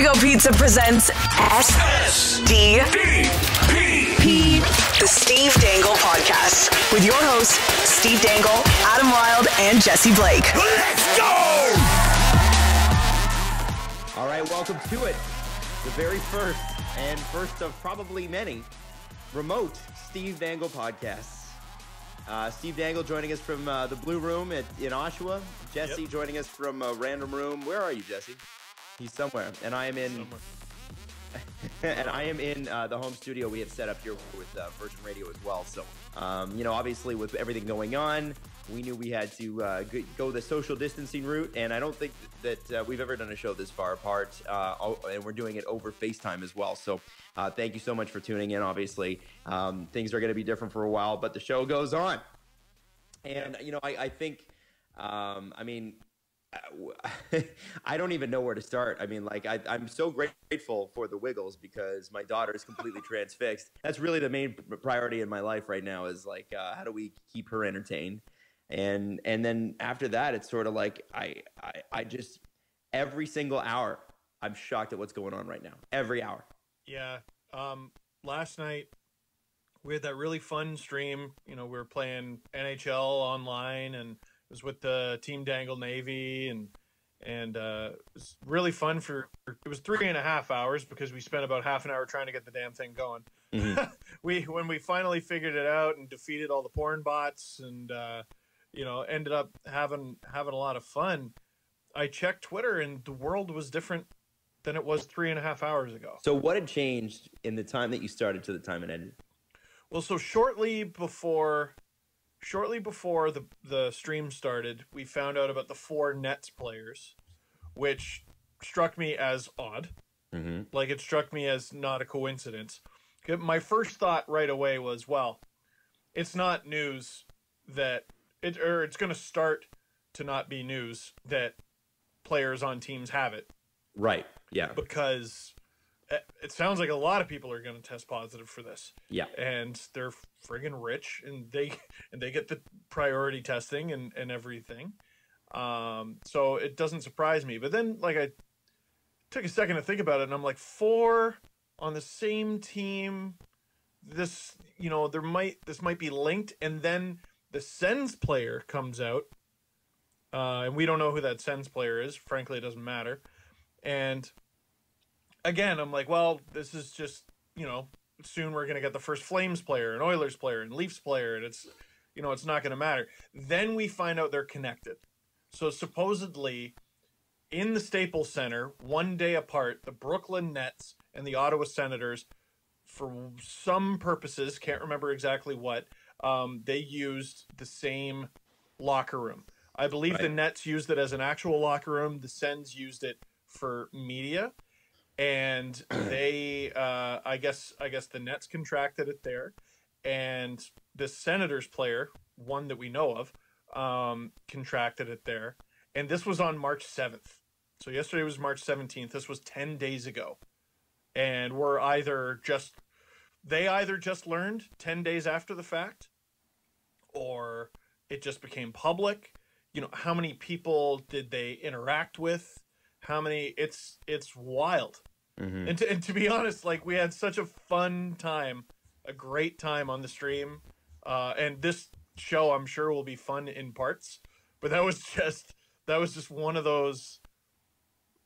Fuego Pizza presents SDP, the Steve Dangle Podcast, with your hosts, Steve Dangle, Adam Wilde, and Jesse Blake. Let's go! All right, welcome to it. The very first and first of probably many remote Steve Dangle podcasts. Steve Dangle joining us from the Blue Room in Oshawa. Jesse joining us from a random room. Where are you, Jesse? He's somewhere, and I am in. The home studio we have set up here with Virgin Radio as well. So, obviously with everything going on, we knew we had to go the social distancing route, and I don't think that we've ever done a show this far apart, and we're doing it over FaceTime as well. So thank you so much for tuning in. Obviously, things are going to be different for a while, but the show goes on. And, I think, I don't even know where to start. I'm so grateful for the Wiggles because my daughter is completely transfixed. That's really the main priority in my life right now is how do we keep her entertained? And then after that, it's sort of like I just every single hour I'm shocked at what's going on right now. Every hour. Yeah. Last night we had that really fun stream. We were playing NHL online, and it was with the Team Dangle Navy, and it was really fun it was 3.5 hours because we spent about half an hour trying to get the damn thing going. Mm-hmm. When we finally figured it out and defeated all the porn bots and ended up having a lot of fun, I checked Twitter and the world was different than it was 3.5 hours ago. So what had changed in the time that you started to the time it ended? Well, so shortly before the stream started, we found out about the 4 Nets players, which struck me as odd. Mm-hmm. Like, it struck me as not a coincidence. My first thought right away was, well, it's not news that it's going to start to not be news that players on teams have it. Right. Yeah. Because it sounds like a lot of people are going to test positive for this. Yeah. And they're friggin' rich, and they get the priority testing and everything. So it doesn't surprise me. But then, I took a second to think about it, and I'm like, 4 on the same team. This might be linked, and then the Sens player comes out, and we don't know who that Sens player is. Frankly, it doesn't matter. And again, I'm like, well, this is just, soon we're going to get the first Flames player, an Oilers player, and Leafs player, and it's not going to matter. Then we find out they're connected. So supposedly, in the Staples Center, one day apart, the Brooklyn Nets and the Ottawa Senators, for some purposes, can't remember exactly what, they used the same locker room. I believe the Nets used it as an actual locker room. The Sens used it for media. And they, I guess the Nets contracted it there, and the Senators player, one that we know of, contracted it there. And this was on March 7th. So yesterday was March 17th. This was 10 days ago. And they either just learned 10 days after the fact, or it just became public. How many people did they interact with? How many? It's wild. Mm-hmm. And to be honest, we had such a fun time, a great time on the stream, and this show I'm sure will be fun in parts. But that was just one of those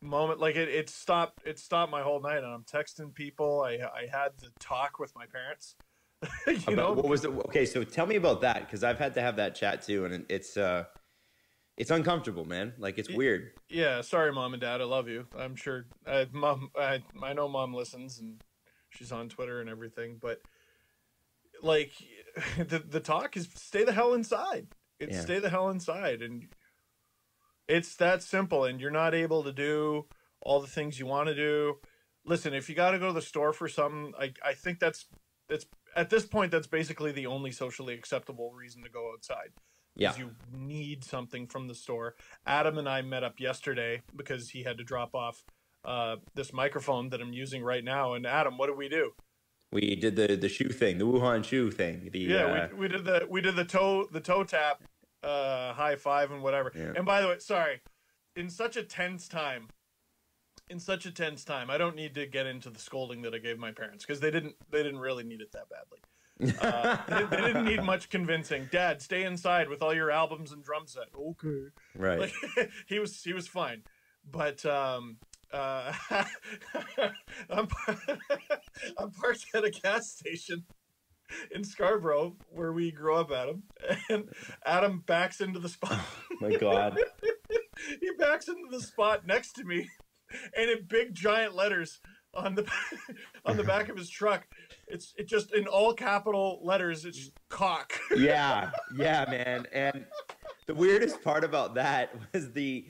moments. It stopped my whole night, and I'm texting people. I had the talk with my parents. What was it? Okay, so tell me about that, because I've had to have that chat too, and it's uncomfortable, man. It's weird. Yeah, sorry, Mom and Dad. I love you. I'm sure. Mom, I know Mom listens, and she's on Twitter and everything. But the talk is stay the hell inside. Stay the hell inside, and it's that simple. And you're not able to do all the things you want to do. Listen, if you got to go to the store for something, I think that's at this point that's basically the only socially acceptable reason to go outside. Yeah, you need something from the store. Adam and I met up yesterday because he had to drop off this microphone that I'm using right now. And Adam, what did we do? We did the shoe thing, the Wuhan shoe thing. We did the toe tap, high five and whatever. Yeah. And by the way, sorry, in such a tense time, in such a tense time. I don't need to get into the scolding that I gave my parents because they didn't really need it that badly. They didn't need much convincing. Dad, stay inside with all your albums and drum set. Okay, right. Like, he was fine, but I'm parked at a gas station in Scarborough where we grew up, Adam, and Adam backs into the spot. Oh my God. He backs into the spot next to me, and in big giant letters on the back of his truck, it just in all capital letters, it's cock. Yeah, man. And the weirdest part about that was the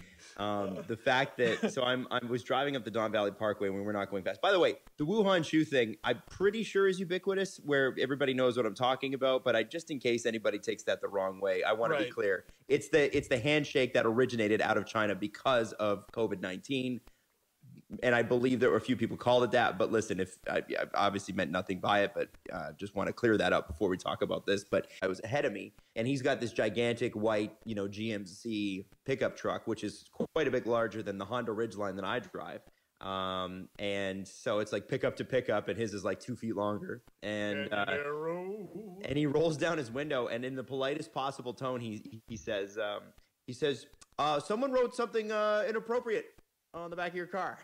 fact that I was driving up the Don Valley Parkway when we were not going fast. By the way, the Wuhan shoe thing, I'm pretty sure is ubiquitous, where everybody knows what I'm talking about. But just in case anybody takes that the wrong way, I want to be clear. It's the handshake that originated out of China because of COVID-19. And I believe there were a few people called it that. But listen, if I obviously meant nothing by it, but just want to clear that up before we talk about this. But I was ahead of me, and he's got this gigantic white, GMC pickup truck, which is quite a bit larger than the Honda Ridgeline that I drive. And so it's like pickup to pickup, and his is like 2 feet longer. And he rolls down his window, and in the politest possible tone, he says, someone wrote something inappropriate on the back of your car.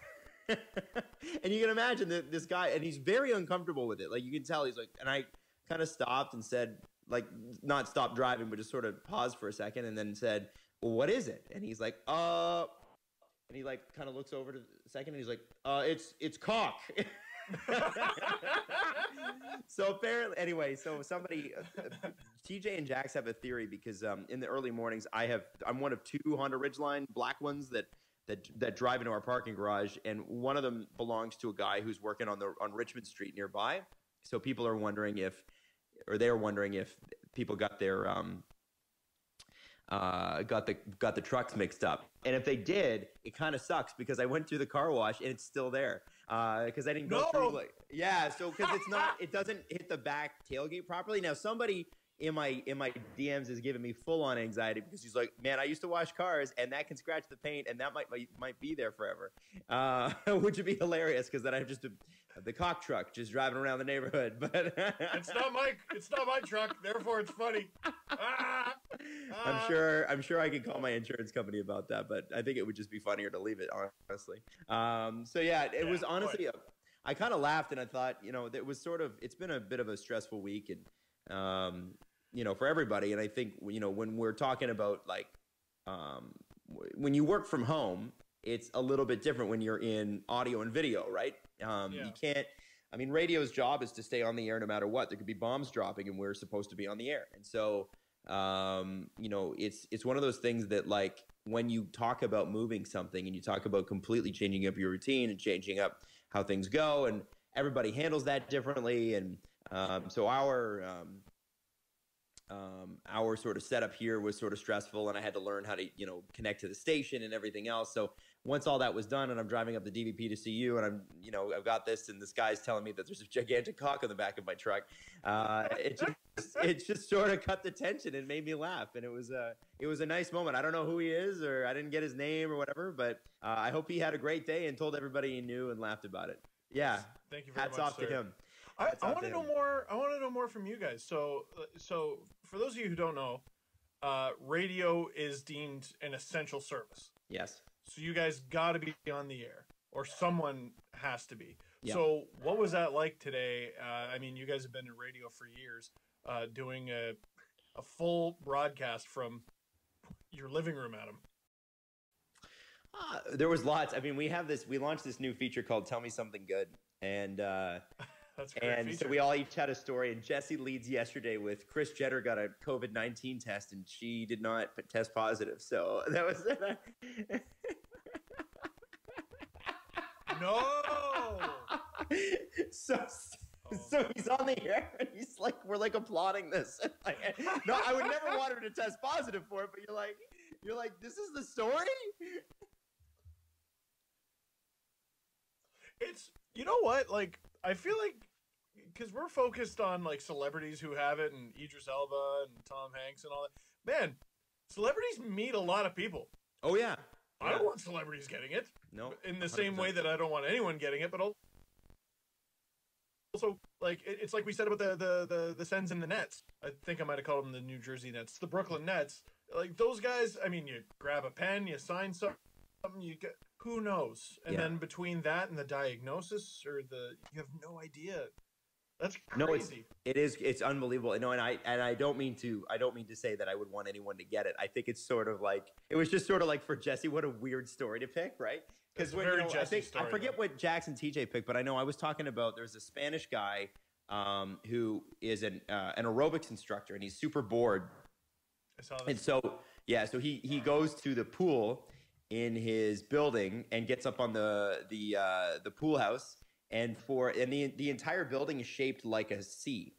And you can imagine that this guy, and he's very uncomfortable with it. Like, you can tell he's like, and I kind of stopped and said, like, not stop driving, but just sort of paused for a second and then said, well, what is it? And he's like, and he like kind of looks over to a second and he's like, it's cock. So apparently, anyway, so somebody, TJ and Jax have a theory because in the early mornings, I'm one of 2 Honda Ridgeline black ones that drive into our parking garage, and one of them belongs to a guy who's working on Richmond Street nearby. So people are wondering if people got their got the trucks mixed up, and if they did, it kind of sucks because I went through the car wash and it's still there because I didn't go through so because it doesn't hit the back tailgate properly. Now somebody in my DMs is giving me full on anxiety because he's like, man, I used to wash cars and that can scratch the paint and that might be there forever, which would be hilarious because then I have just the cock truck just driving around the neighborhood. But it's not my truck, therefore it's funny. I'm sure I could call my insurance company about that, but I think it would just be funnier to leave it, honestly. So yeah, it was honestly I kind of laughed and I thought, it was it's been a bit of a stressful week and for everybody. And I think, when we're talking about like, when you work from home, it's a little bit different when you're in audio and video, right? You can't, radio's job is to stay on the air no matter what. There could be bombs dropping and we're supposed to be on the air. And so, it's one of those things that like, when you talk about moving something and you talk about completely changing up your routine and changing up how things go, and everybody handles that differently. And, so our sort of setup here was sort of stressful, and I had to learn how to, connect to the station and everything else. So once all that was done and I'm driving up the DVP to see you and I'm, I've got this and this guy's telling me that there's a gigantic cock on the back of my truck. It just sort of cut the tension and made me laugh. And it was a nice moment. I don't know who he is, or I didn't get his name or whatever, but I hope he had a great day and told everybody he knew and laughed about it. Yeah. Thank you very much. Hats off to him. I want to know more. I want to know more from you guys. So for those of you who don't know, radio is deemed an essential service. Yes. So you guys got to be on the air, or someone has to be. Yeah. So what was that like today? You guys have been in radio for years, doing a full broadcast from your living room, Adam. There was lots. We launched this new feature called "Tell Me Something Good," and. That's a great feature. So we all each had a story, and Jesse leads yesterday with Kris Jenner got a COVID-19 test, and she did not test positive. So that was no. So he's on the air, and he's like, we're like applauding this. No, I would never want her to test positive for it, but you're like, this is the story. It's, what, like, I feel like, because we're focused on like celebrities who have it, and Idris Elba and Tom Hanks and all that. Man, celebrities meet a lot of people. Oh yeah. I don't want celebrities getting it. No. In the same way that I don't want anyone getting it, but also, like, it's like we said about the Sens and the Nets. I think I might have called them the New Jersey Nets, the Brooklyn Nets. Like, those guys, I mean, you grab a pen, you sign something, you get, who knows? And then between that and the diagnosis, you have no idea. That's crazy. No, it's unbelievable. No, and I don't mean to say that I would want anyone to get it. I think it's sort of like, it was just sort of like for Jesse, what a weird story to pick, right? Because I forget what Jackson TJ picked, but I know I was talking about, there's a Spanish guy who is an aerobics instructor, and he's super bored. I saw that. And so he goes to the pool in his building and gets up on the pool house, and the entire building is shaped like a C.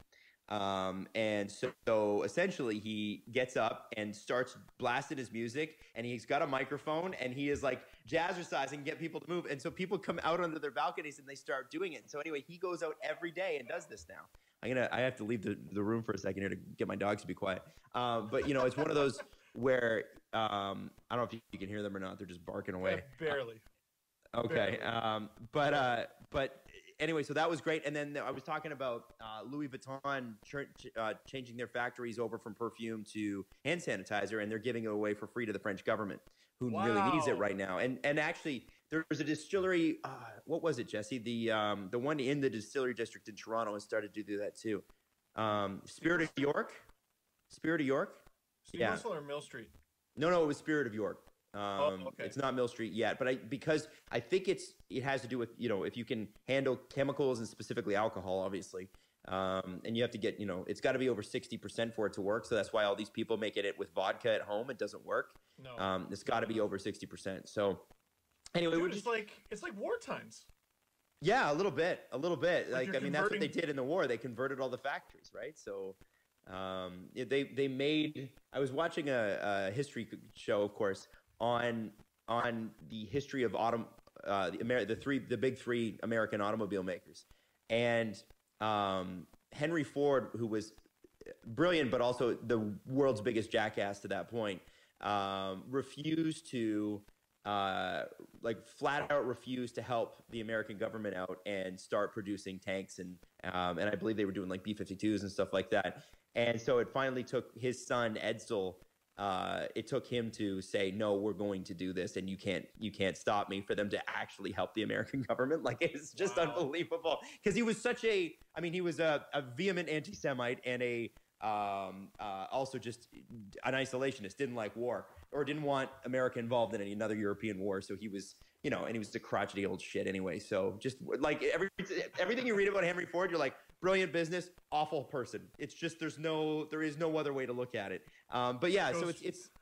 And so essentially he gets up and starts blasting his music, and he's got a microphone, and he is like jazzercising, get people to move. And so people come out onto their balconies and they start doing it. And so anyway, he goes out every day and does this now. I have to leave the room for a second here to get my dogs to be quiet. But it's one of those where, I don't know if you can hear them or not. They're just barking away. Yeah, barely. Okay. But anyway, so that was great. And then I was talking about Louis Vuitton changing their factories over from perfume to hand sanitizer, and they're giving it away for free to the French government, who really needs it right now. And actually, there's a distillery. What was it, Jesse? The one in the distillery district in Toronto has started to do that too. Spirit of York. Spirit of York. Steve Russell or Mill Street? No, it was Spirit of York. Okay. It's not Mill Street yet, but because I think it has to do with, if you can handle chemicals and specifically alcohol, obviously, and you have to get, it's got to be over 60% for it to work. So that's why all these people making it with vodka at home, it doesn't work. No, it's got to be over 60%. So anyway, dude, it's like war times. Yeah, a little bit. Like, I mean, that's what they did in the war. They converted all the factories, right? So they made. I was watching a history show, of course, on the history of the big three American automobile makers, and Henry Ford, who was brilliant but also the world's biggest jackass to that point, refused to flat out refused to help the American government out and start producing tanks, and I believe they were doing like B-52s and stuff like that. And so it finally took his son Edsel. It took him to say, no, we're going to do this, and you can't stop me, for them to actually help the American government. Like, it's just unbelievable, because he was he was a vehement anti-Semite and also just an isolationist, didn't like war, or didn't want America involved in another European war. So he was, and he was a crotchety old shit anyway. So just like everything you read about Henry Ford, you're like, brilliant business, awful person. It's just there is no other way to look at it. But yeah, so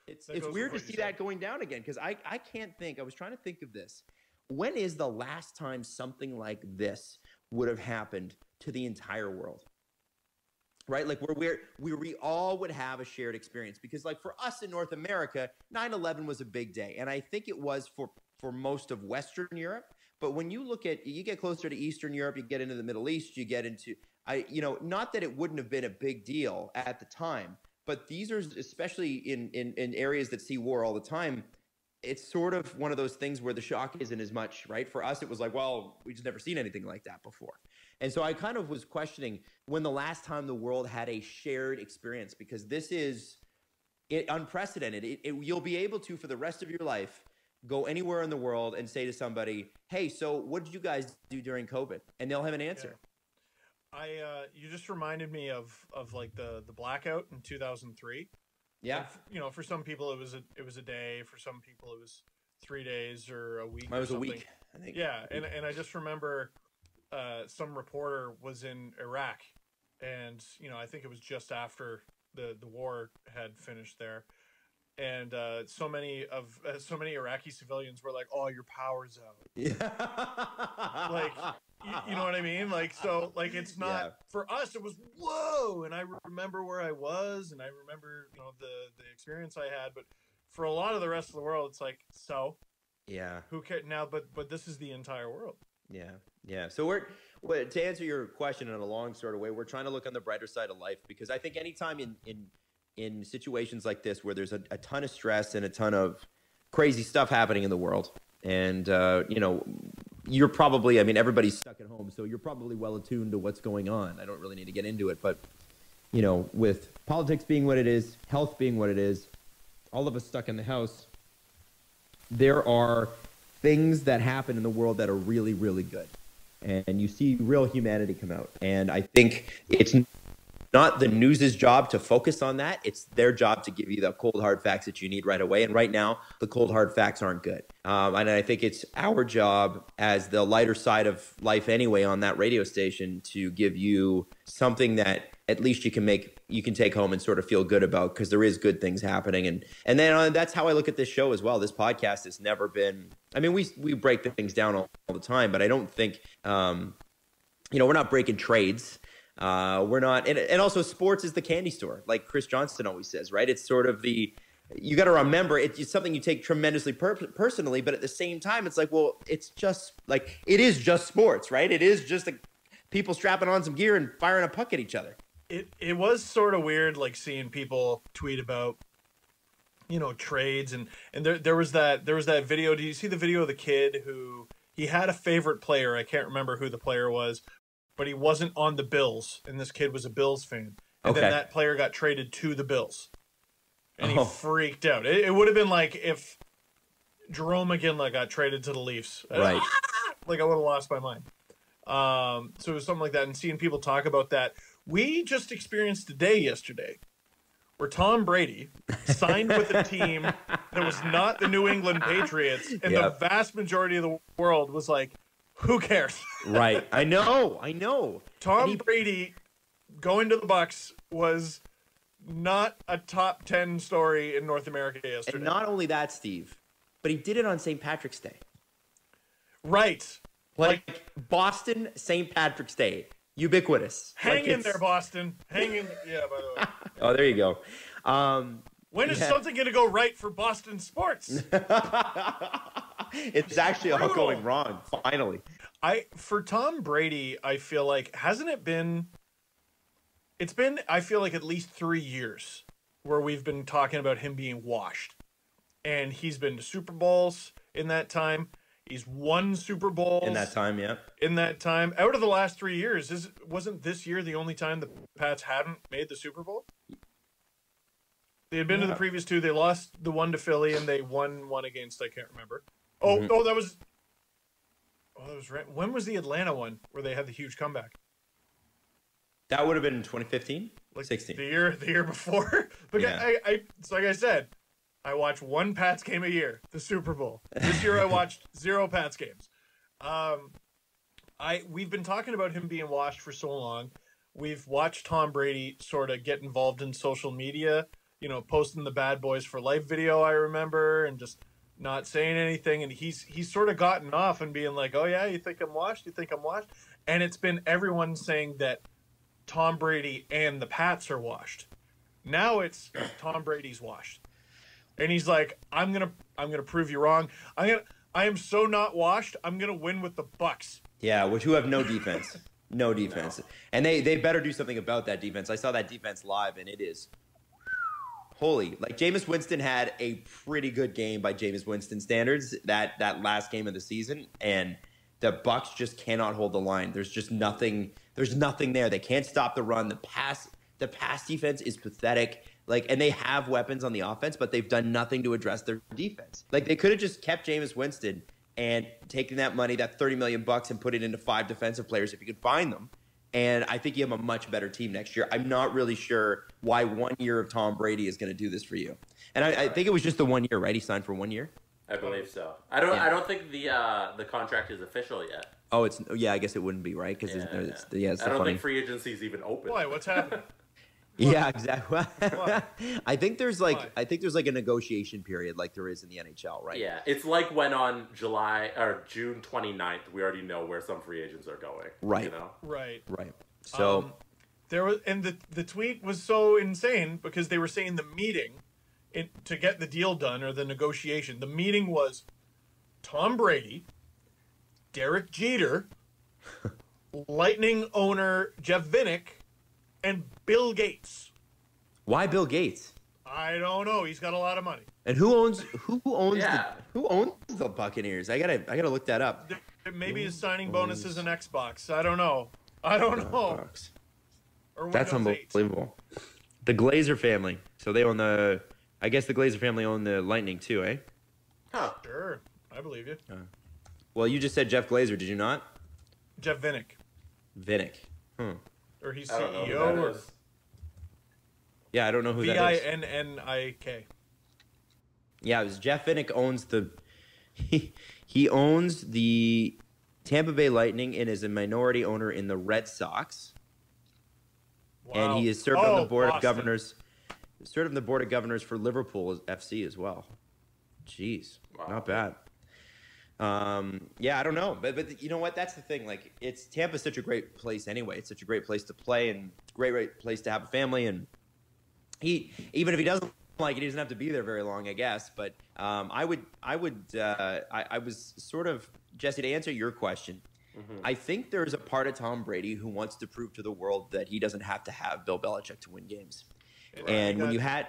it's weird to see that going down again, because I can't think. I was trying to think of this. When is the last time something like this would have happened to the entire world? Right? Like we all would have a shared experience, because like for us in North America, 9/11 was a big day. And I think it was for most of Western Europe. But when you get closer to Eastern Europe, you get into the Middle East, you get into, not that it wouldn't have been a big deal at the time, but these are, especially in areas that see war all the time, it's sort of one of those things where the shock isn't as much, right? For us, it was like, well, we just never seen anything like that before. And so I kind of was questioning when the last time the world had a shared experience, because this is unprecedented. You'll be able to, for the rest of your life, go anywhere in the world and say to somebody, hey, so what did you guys do during COVID? And they'll have an answer. Yeah. You just reminded me of like the blackout in 2003. Yeah. And, for some people it was a day. For some people it was 3 days or a week. It was a week, I think. Yeah. And I just remember some reporter was in Iraq, and, I think it was just after the war had finished there. And so many Iraqi civilians were like, "Oh, your power's out." Yeah. Like, you know what I mean? Like, so, like, it's not for us. It was whoa, and I remember where I was, and I remember the experience I had. But for a lot of the rest of the world, it's like, so who cares now? But this is the entire world. Yeah. So to answer your question in a long sort of way, we're trying to look on the brighter side of life, because I think anytime in situations like this where there's a ton of stress and a ton of crazy stuff happening in the world. And, you're probably, everybody's stuck at home, so you're probably well attuned to what's going on. I don't really need to get into it, but, with politics being what it is, health being what it is, all of us stuck in the house, there are things that happen in the world that are really, really good. And you see real humanity come out. And I think it's not the news's job to focus on that. It's their job to give you the cold, hard facts that you need right away. And right now, the cold, hard facts aren't good. And I think it's our job as the lighter side of life anyway on that radio station to give you something that at least you can take home and sort of feel good about, because there is good things happening. And then that's how I look at this show as well. This podcast has never been, we break the things down all the time, but I don't think, we're not breaking trades. We're not, and also sports is the candy store, like Chris Johnston always says, right? It's sort of you got to remember it's something you take tremendously personally, but at the same time, it's like, well, it's just like, it is just sports, right? It is just people strapping on some gear and firing a puck at each other. It was sort of weird, like seeing people tweet about, trades, and there was that video. Did you see the video of the kid who he had a favorite player? I can't remember who the player was, but he wasn't on the Bills, and this kid was a Bills fan. And then that player got traded to the Bills, and he freaked out. It would have been like if Jerome McGinley got traded to the Leafs. Right. Like I would have lost my mind. So it was something like that, and seeing people talk about that. We just experienced a day yesterday where Tom Brady signed with a team that was not the New England Patriots, and the vast majority of the world was like, who cares? Right. I know. Tom Brady going to the Bucs was not a top 10 story in North America yesterday. And not only that, Steve, but he did it on St. Patrick's Day. Right. Like Boston, St. Patrick's Day. Ubiquitous. Hang in there, Boston. Hang in. Yeah, by the way. Oh, there you go. When is something going to go right for Boston sports? It's actually all going wrong, finally. For Tom Brady, I feel like, hasn't it been... It's been, I feel like, at least 3 years where we've been talking about him being washed. And he's been to Super Bowls in that time. He's won Super Bowls. In that time, yeah. In that time. Out of the last 3 years, wasn't this year the only time the Pats hadn't made the Super Bowl? They had been to the previous two. They lost the one to Philly, and they won one against, I can't remember. That was right. When was the Atlanta one where they had the huge comeback? That would have been in 2015? Like 16. The year before. But Yeah. It's like I said, I watch one Pats game a year, the Super Bowl. This year I watched 0 Pats games. We've been talking about him being washed for so long. We've watched Tom Brady sort of get involved in social media, posting the Bad Boys for Life video, I remember, and just not saying anything. And he's sort of gotten off and being like, oh yeah, you think I'm washed? You think I'm washed? And it's been everyone saying that Tom Brady and the Pats are washed. Now it's Tom Brady's washed. And he's like, I'm gonna prove you wrong. I am so not washed. I'm gonna win with the Bucs. Yeah, who have no defense, no defense, and they better do something about that defense. I saw that defense live, and it is holy. Like Jameis Winston had a pretty good game by Jameis Winston standards that last game of the season, and the Bucs just cannot hold the line. There's just nothing. There's nothing there. They can't stop the run. The pass defense is pathetic. And they have weapons on the offense, but they've done nothing to address their defense. They could have just kept Jameis Winston and taken that money, that $30 million, and put it into 5 defensive players if you could find them. And I think you have a much better team next year. I'm not really sure why 1 year of Tom Brady is going to do this for you. And I think it was just the 1 year, right? He signed for 1 year. I believe so. I don't think the contract is official yet. Oh, I guess it wouldn't be, right? Because I don't think free agency is even open. Why? What's happening? Yeah, exactly. I think there's like a negotiation period like there is in the NHL, right? Yeah, it's like when on June 29th, we already know where some free agents are going. Right. Right. So there was, and the tweet was so insane because they were saying the meeting to get the deal done or the negotiation. The meeting was Tom Brady, Derek Jeter, Lightning owner Jeff Vinik, and Bill Gates. Why Bill Gates? I don't know. He's got a lot of money. And who owns Yeah. who owns the Buccaneers? I gotta look that up. Maybe his signing bonus is an Xbox. I don't know. Or That's Windows 8. unbelievable. The Glazer family. So they own I guess the Glazer family own the Lightning too, eh? Huh. Sure. I believe you. Well, you just said Jeff Glazer, did you not? Jeff Vinnick. Vinnick. Or he's I don't know who CEO. that Or is. Yeah, I don't know who that is. Vinnik. Yeah, it was Jeff Vinnick owns he owns the Tampa Bay Lightning and is a minority owner in the Red Sox. Wow. And he is served on the board of Boston. governors. Served on the board of governors for Liverpool FC as well. Jeez, not bad. Yeah, I don't know, but you know what? That's the thing. Like, Tampa's such a great place anyway. It's such a great place to play and great place to have a family. And even if he doesn't like it, he doesn't have to be there very long, I guess. But I was sort of, Jesse, to answer your question. Mm-hmm. I think there's a part of Tom Brady who wants to prove to the world that he doesn't have to have Bill Belichick to win games. Right. And when you had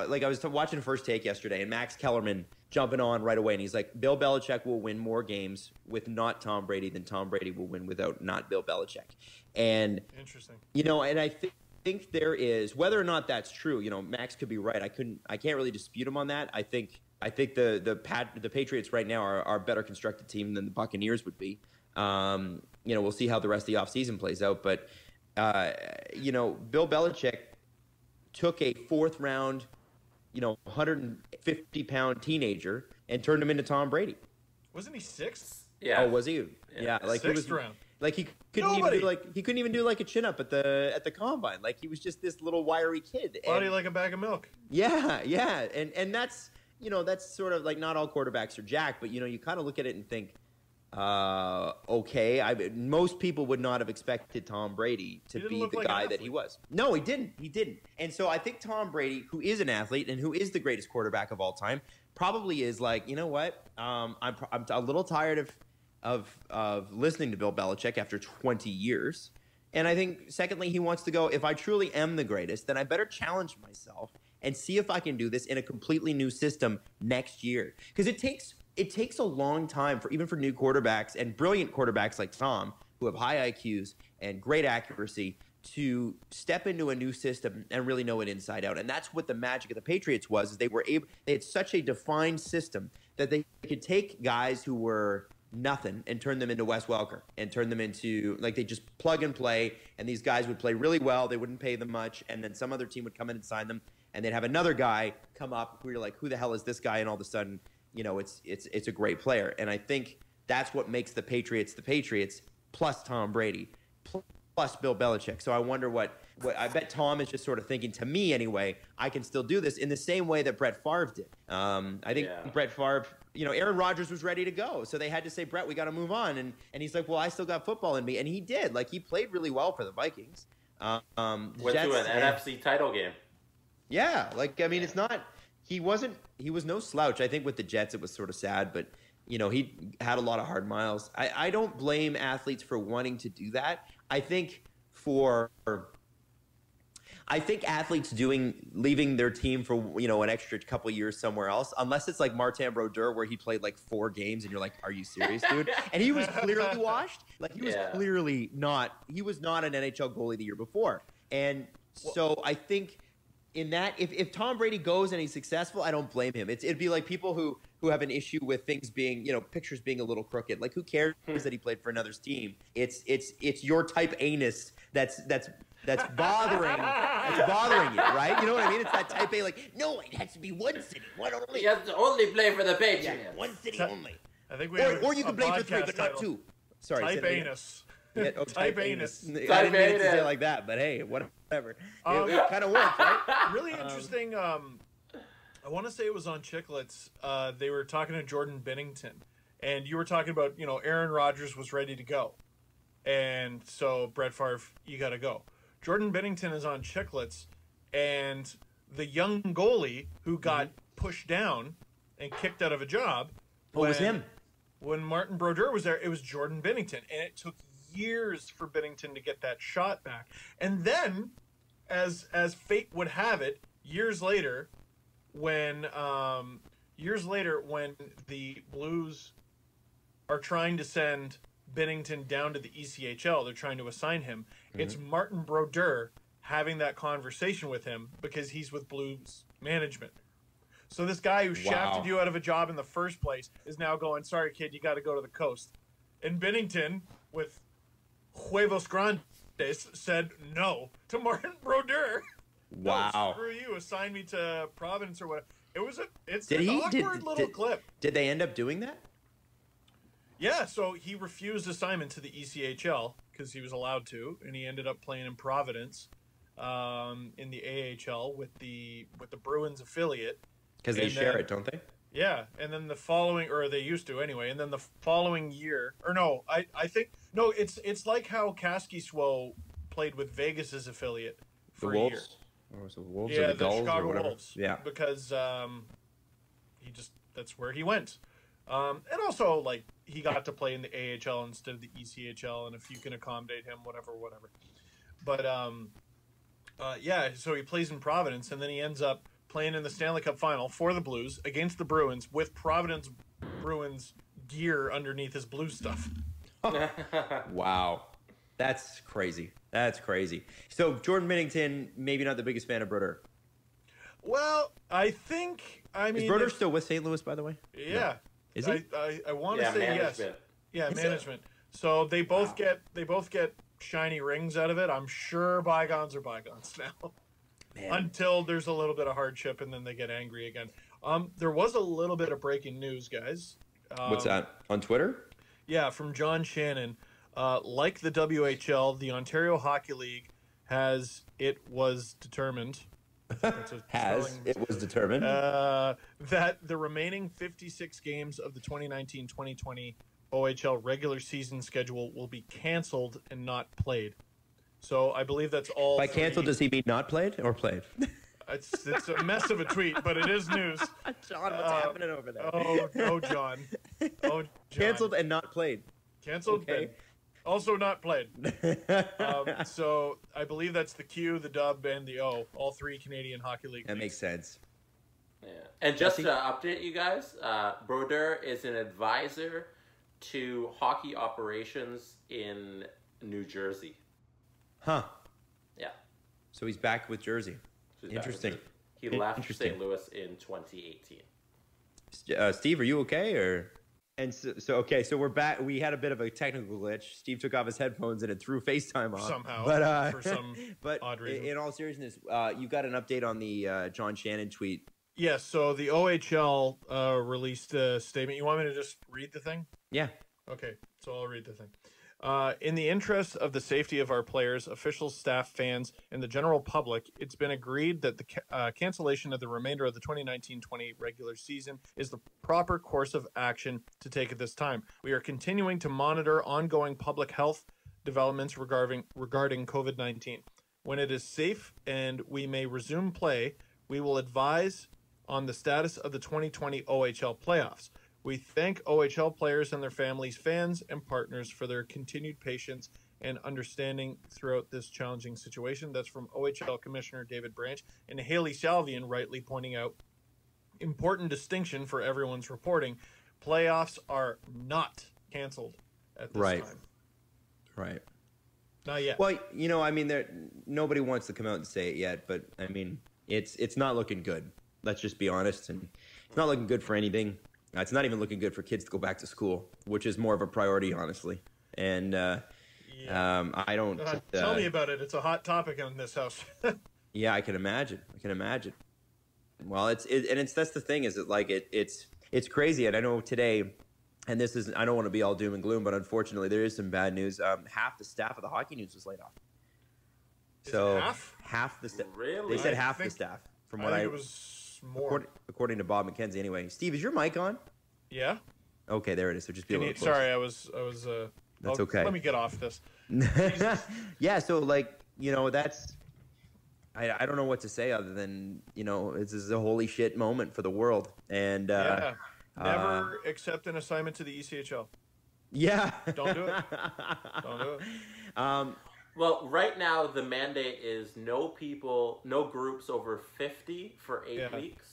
like, I was watching First Take yesterday, and Max Kellerman jumping on right away, and he's like, Bill Belichick will win more games with not Tom Brady than Tom Brady will win without not Bill Belichick. And interesting, and I think there is, whether or not that's true, Max could be right. I can't really dispute him on that. I think the Patriots right now are a better constructed team than the Buccaneers would be. We'll see how the rest of the offseason plays out, but Bill Belichick took a fourth round, 150-pound teenager and turned him into Tom Brady. Wasn't he sixth? Yeah. Oh, was he? Yeah. Like sixth round. Like he couldn't even do like a chin up at the combine. Like he was just this little wiry kid. Body like a bag of milk. Yeah, yeah. And that's sort of like, not all quarterbacks are jacked, but you kind of look at it and think, okay. Most people would not have expected Tom Brady to be the guy that he was. No, he didn't. And so I think Tom Brady, who is an athlete and who is the greatest quarterback of all time, probably is like, you know what? I'm a little tired of listening to Bill Belichick after 20 years. And I think, secondly, he wants to go, if I truly am the greatest, then I better challenge myself and see if I can do this in a completely new system next year. Because it takes a long time for new quarterbacks and brilliant quarterbacks like Tom, who have high IQs and great accuracy, to step into a new system and really know it inside out. And that's what the magic of the Patriots was, is they had such a defined system that they could take guys who were nothing and turn them into Wes Welker and turn them into, like, they just plug and play, and these guys would play really well. They wouldn't pay them much, and then some other team would come in and sign them, and they'd have another guy come up who you're like, who the hell is this guy? And all of a sudden, it's a great player. And I think that's what makes the Patriots, plus Tom Brady, plus Bill Belichick. So I wonder what I bet Tom is just sort of thinking, to me anyway, I can still do this in the same way that Brett Favre did. I think Brett Favre, Aaron Rodgers was ready to go. So they had to say, Brett, we got to move on. And he's like, well, I still got football in me. And he did. Like, he played really well for the Vikings. Went to an NFC title game. Yeah. Like, I mean, it's not... He was no slouch. I think with the Jets, it was sort of sad, but, he had a lot of hard miles. I don't blame athletes for wanting to do that. I think athletes leaving their team for, an extra couple years somewhere else, unless it's like Martin Brodeur, where he played like 4 games and you're like, are you serious, dude? And he was clearly washed. Like, he was clearly not an NHL goalie the year before. And so I think, in that, if Tom Brady goes and he's successful, I don't blame him. It'd be like people who have an issue with things being, pictures being a little crooked. Like, who cares that he played for another's team? It's your type A-ness that's bothering you, right? You know what I mean? It's that type A, like, no, it has to be one city, one only. You have to only play for the Patriots. Yeah, one city only. I think we have or you can play for 3, but not 2. Sorry, type A-ness. Yeah, type A-ness. I didn't mean it to say it like that, but hey, whatever. It kind of works, right? Really interesting. I want to say it was on Chicklets. They were talking to Jordan Bennington, and you were talking about, Aaron Rodgers was ready to go, and so Brett Favre, you got to go. Jordan Bennington is on Chicklets, and the young goalie who got pushed down and kicked out of a job. What was him? When Martin Brodeur was there, it was Jordan Bennington, and it took years for Bennington to get that shot back. And then, as fate would have it, years later, when years later when the Blues are trying to send Bennington down to the ECHL, they're trying to assign him. It's Martin Brodeur having that conversation with him because he's with Blues management. So this guy who shafted you out of a job in the first place is now going, sorry, kid, you got to go to the coast. And Bennington, with huevos grandes, said no to Martin Brodeur. Wow. No, screw you. Assign me to Providence or whatever. It's an awkward little clip. Did they end up doing that? Yeah, so he refused assignment to the ECHL because he was allowed to, and he ended up playing in Providence in the AHL with the Bruins affiliate. Because they share it, don't they? Yeah, and then the following, or they used to anyway, and then the following year, or no, I think, no, it's like how Kaskisuo played with Vegas's affiliate for the a Wolves? year. Or was it the Wolves Yeah, or the the Gulls Chicago or whatever? Wolves. Yeah. Because that's where he went. And also, like, he got to play in the AHL instead of the ECHL, and if you can accommodate him, whatever. But, yeah, so he plays in Providence, and then he ends up playing in the Stanley Cup Final for the Blues against the Bruins with Providence Bruins gear underneath his Blues stuff. Wow. That's crazy. That's crazy. So, Jordan Bennington, maybe not the biggest fan of Brodeur. Well, I mean... Is Brodeur still with St. Louis, by the way? Yeah. No. Is he? I want to say management. yes. Yeah, management. So they both get shiny rings out of it. I'm sure bygones are bygones now. Man. Until there's a little bit of hardship and then they get angry again. There was a little bit of breaking news, guys. What's that? On Twitter? Yeah, from John Shannon. Like the WHL, the Ontario Hockey League it was determined that the remaining 56 games of the 2019-2020 OHL regular season schedule will be canceled and not played. So I believe that's all. By canceled, does he mean not played or played? It's a mess of a tweet, but it is news. John, what's happening over there? Oh, John. Oh, John. Canceled and not played. Canceled, okay. Also not played. So I believe that's the Q, the dub, and the O. All three Canadian Hockey League. That makes sense. Yeah. And just to update you guys, Brodeur is an advisor to hockey operations in New Jersey. Huh. Yeah. So he's back with Jersey. Interesting. He left St. Louis in 2018. Steve, are you okay? So we're back. We had a bit of a technical glitch. Steve took off his headphones and it threw FaceTime off. Somehow, for some odd reason. In all seriousness, you got an update on the John Shannon tweet. Yes, so the OHL released a statement. You want me to just read the thing? Yeah. Okay, so I'll read the thing. In the interest of the safety of our players, officials, staff, fans, and the general public, it's been agreed that the cancellation of the remainder of the 2019-20 regular season is the proper course of action to take at this time. We are continuing to monitor ongoing public health developments regarding COVID-19. When it is safe and we may resume play, we will advise on the status of the 2020 OHL playoffs. We thank OHL players and their families, fans, and partners for their continued patience and understanding throughout this challenging situation. That's from OHL Commissioner David Branch. And Haley Salvian rightly pointing out, important distinction for everyone's reporting, playoffs are not canceled at this time. Right. Not yet. Well, nobody wants to come out and say it yet, but, I mean, it's not looking good. Let's just be honest. And it's not looking good for anything. It's not even looking good for kids to go back to school, which is more of a priority, honestly. And I don't... tell me about it. It's a hot topic in this house. Yeah, I can imagine. Well, that's the thing, is that it's crazy. And I know today, and this is, I don't want to be all doom and gloom, but unfortunately there is some bad news. Half the staff of the Hockey News was laid off. So half the staff. Really? They said half the staff. From what it was more. According to Bob McKenzie, anyway. Steve, is your mic on? Yeah. Okay, there it is. So just be a little closer. Sorry, I was. That's okay. Let me get off this. Yeah. So that's. I don't know what to say other than this is a holy shit moment for the world, and never accept an assignment to the ECHL. Yeah. Don't do it. Don't do it. Well, right now the mandate is no groups over 50 for 8 weeks.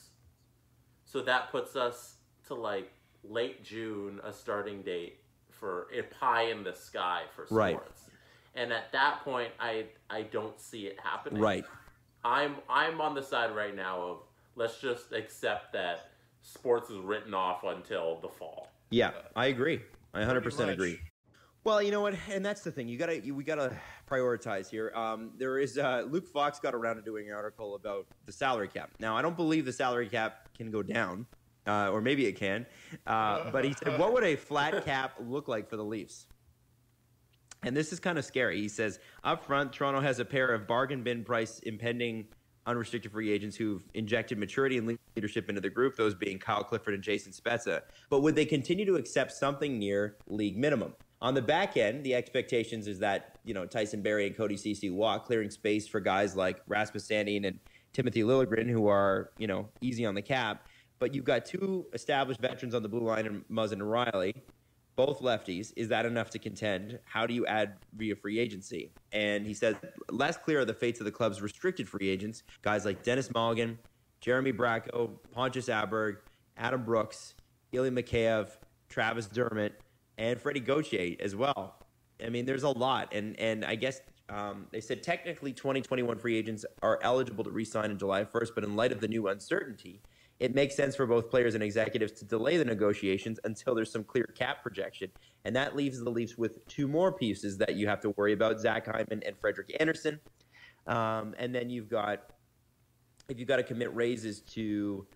So that puts us to like late June, a starting date for a pie in the sky for sports. Right. And at that point, I don't see it happening. Right. I'm on the side right now of let's just accept that sports is written off until the fall. Yeah, I agree. I 100% agree. Well, you know what, and that's the thing. We gotta prioritize here. There is Luke Fox got around to doing an article about the salary cap. Now, I don't believe the salary cap can go down, or maybe it can. But he said, "What would a flat cap look like for the Leafs?" And this is kind of scary. He says, "Up front, Toronto has a pair of bargain bin price impending unrestricted free agents who've injected maturity and leadership into the group, those being Kyle Clifford and Jason Spezza. But would they continue to accept something near league minimum? On the back end, the expectations is that, Tyson Barrie and Cody Ceci walk, clearing space for guys like Rasmus Sandin and Timothy Liljegren, who are, easy on the cap. But you've got two established veterans on the blue line, in Muzzin and Riley, both lefties. Is that enough to contend? How do you add via free agency?" And he says, less clear are the fates of the club's restricted free agents, guys like Dennis Mulligan, Jeremy Bracco, Pontus Aberg, Adam Brooks, Ilya Mikheyev, Travis Dermott, and Freddie Gauthier as well. I mean, there's a lot. And I guess they said technically 2021 free agents are eligible to re-sign in July 1st, but in light of the new uncertainty, it makes sense for both players and executives to delay the negotiations until there's some clear cap projection. And that leaves the Leafs with two more pieces that you have to worry about, Zach Hyman and Frederik Andersen. And then if you've got to commit raises to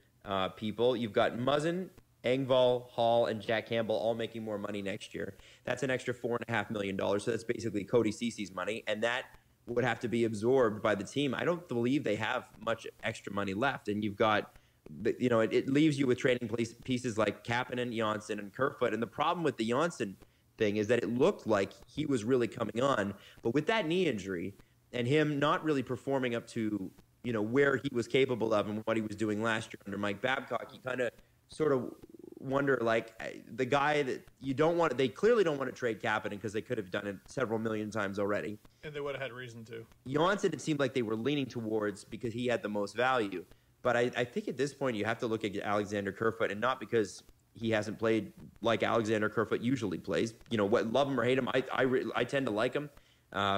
people, you've got Muzzin, Engvall, Hall, and Jack Campbell all making more money next year. That's an extra $4.5 million. So that's basically Cody Ceci's money. And that would have to be absorbed by the team. I don't believe they have much extra money left. And you've got, it leaves you with trading pieces like Kapanen, Johnsson, and Kerfoot. And the problem with the Johnsson thing is that it looked like he was really coming on. But with that knee injury and him not really performing up to, where he was capable of and what he was doing last year under Mike Babcock, you kind of sort of wonder, the guy that they clearly don't want to trade Kapanen because they could have done it several million times already. And they would have had reason to. Johnsson, it seemed like they were leaning towards because he had the most value. But I think at this point you have to look at Alexander Kerfoot, and not because he hasn't played like Alexander Kerfoot usually plays. What, love him or hate him, I tend to like him.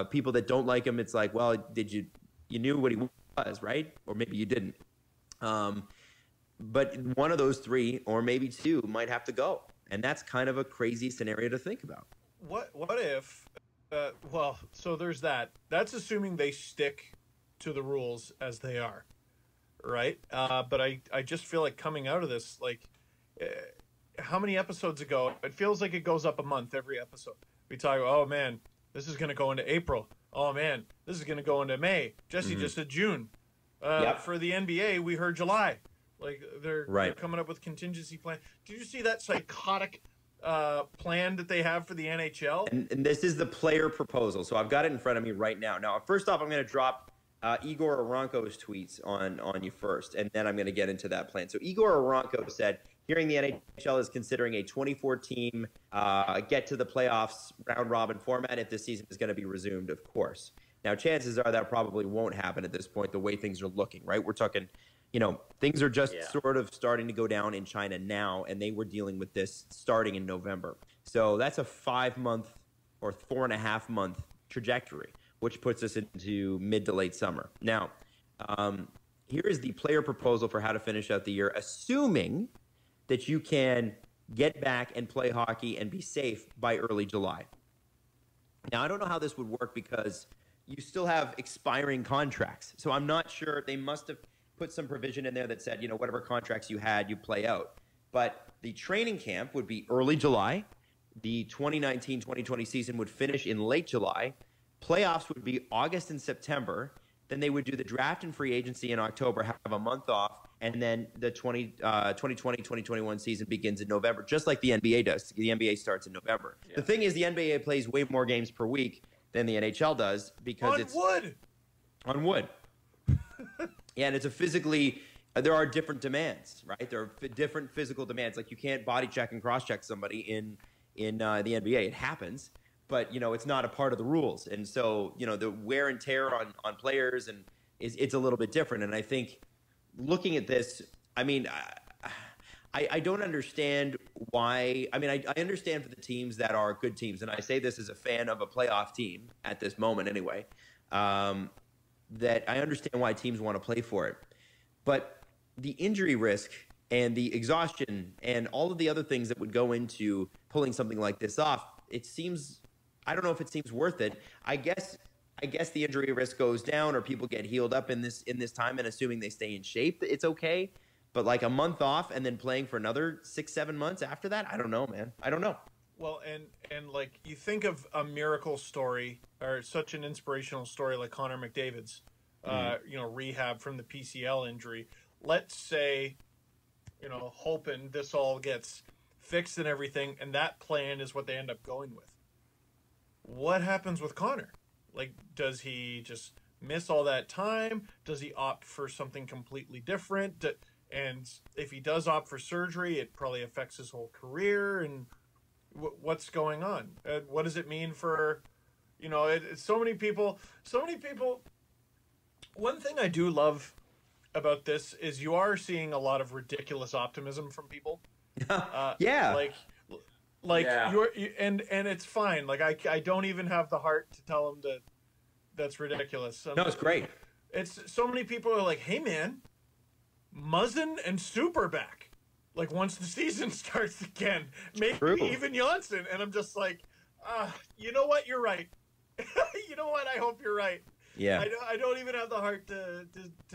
People that don't like him, it's like, well, you knew what he was, right? Or maybe you didn't. But one of those three, or maybe two, might have to go, and that's kind of a crazy scenario to think about. What if? So there's that. That's assuming they stick to the rules as they are. Right? But I just feel like coming out of this, how many episodes ago? It feels like it goes up a month every episode. We talk, oh man, this is going to go into April. Oh man, this is going to go into May. Jesse just said June. For the NBA, we heard July. They're coming up with contingency plan. Did you see that psychotic plan that they have for the NHL? And this is the player proposal. So I've got it in front of me right now. Now, first off, I'm going to drop Igor Aronko's tweets on you first, and then I'm going to get into that plan. So Igor Aronko said, hearing the NHL is considering a 24-team get-to-the-playoffs round-robin format if this season is going to be resumed, of course. Now, chances are that probably won't happen at this point, the way things are looking, right? We're talking, things are just sort of starting to go down in China now, and they were dealing with this starting in November. So that's a 5-month or 4.5-month trajectory, which puts us into mid to late summer. Now, here is the player proposal for how to finish out the year, assuming that you can get back and play hockey and be safe by early July. Now, I don't know how this would work because you still have expiring contracts. So I'm not sure. They must have put some provision in there that said, whatever contracts you had, you play out. But the training camp would be early July. The 2019-2020 season would finish in late July. Playoffs would be August and September. Then they would do the draft and free agency in October, have a month off, and then the 2020-2021 season begins in November, just like the NBA does. The NBA starts in November. Yeah. The thing is, the NBA plays way more games per week than the NHL does because on wood. Yeah, and it's there are different demands, right? There are different physical demands. Like you can't body check and cross check somebody in the NBA. It happens. But, it's not a part of the rules. And so, the wear and tear on players it's a little bit different. And I think looking at this, I don't understand why. I mean, I understand for the teams that are good teams, and I say this as a fan of a playoff team at this moment anyway, that I understand why teams want to play for it. But the injury risk and the exhaustion and all of the other things that would go into pulling something like this off, it seems, I don't know if it seems worth it. I guess the injury risk goes down, or people get healed up in this time, and assuming they stay in shape, it's okay. But like a month off and then playing for another 6-7 months after that, I don't know, man. I don't know. Well, and like you think of a miracle story or such an inspirational story like Connor McDavid's, rehab from the PCL injury. Let's say, hoping this all gets fixed and everything, and that plan is what they end up going with. What happens with Connor? Like, does he just miss all that time? Does he opt for something completely different? And if he does opt for surgery, it probably affects his whole career. And what's going on? What does it mean for, so many people. One thing I do love about this is you are seeing a lot of ridiculous optimism from people. Yeah. And it's fine. Like I don't even have the heart to tell them that's ridiculous. No, it's great. It's so many people are like, hey man, Muzzin and Super back. Like once the season starts again, maybe even Janssen. And I'm just like, you know what? You're right. You know what? I hope you're right. Yeah. I don't even have the heart to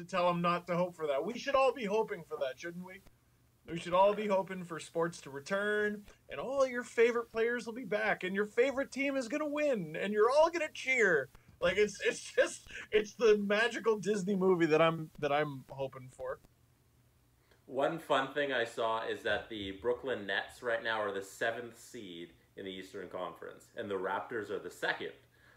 tell them not to hope for that. We should all be hoping for that, shouldn't we? We should all be hoping for sports to return, and all your favorite players will be back, and your favorite team is gonna win, and you're all gonna cheer. Like it's the magical Disney movie that I'm hoping for. One fun thing I saw is that the Brooklyn Nets right now are the 7th seed in the Eastern Conference, and the Raptors are the 2nd.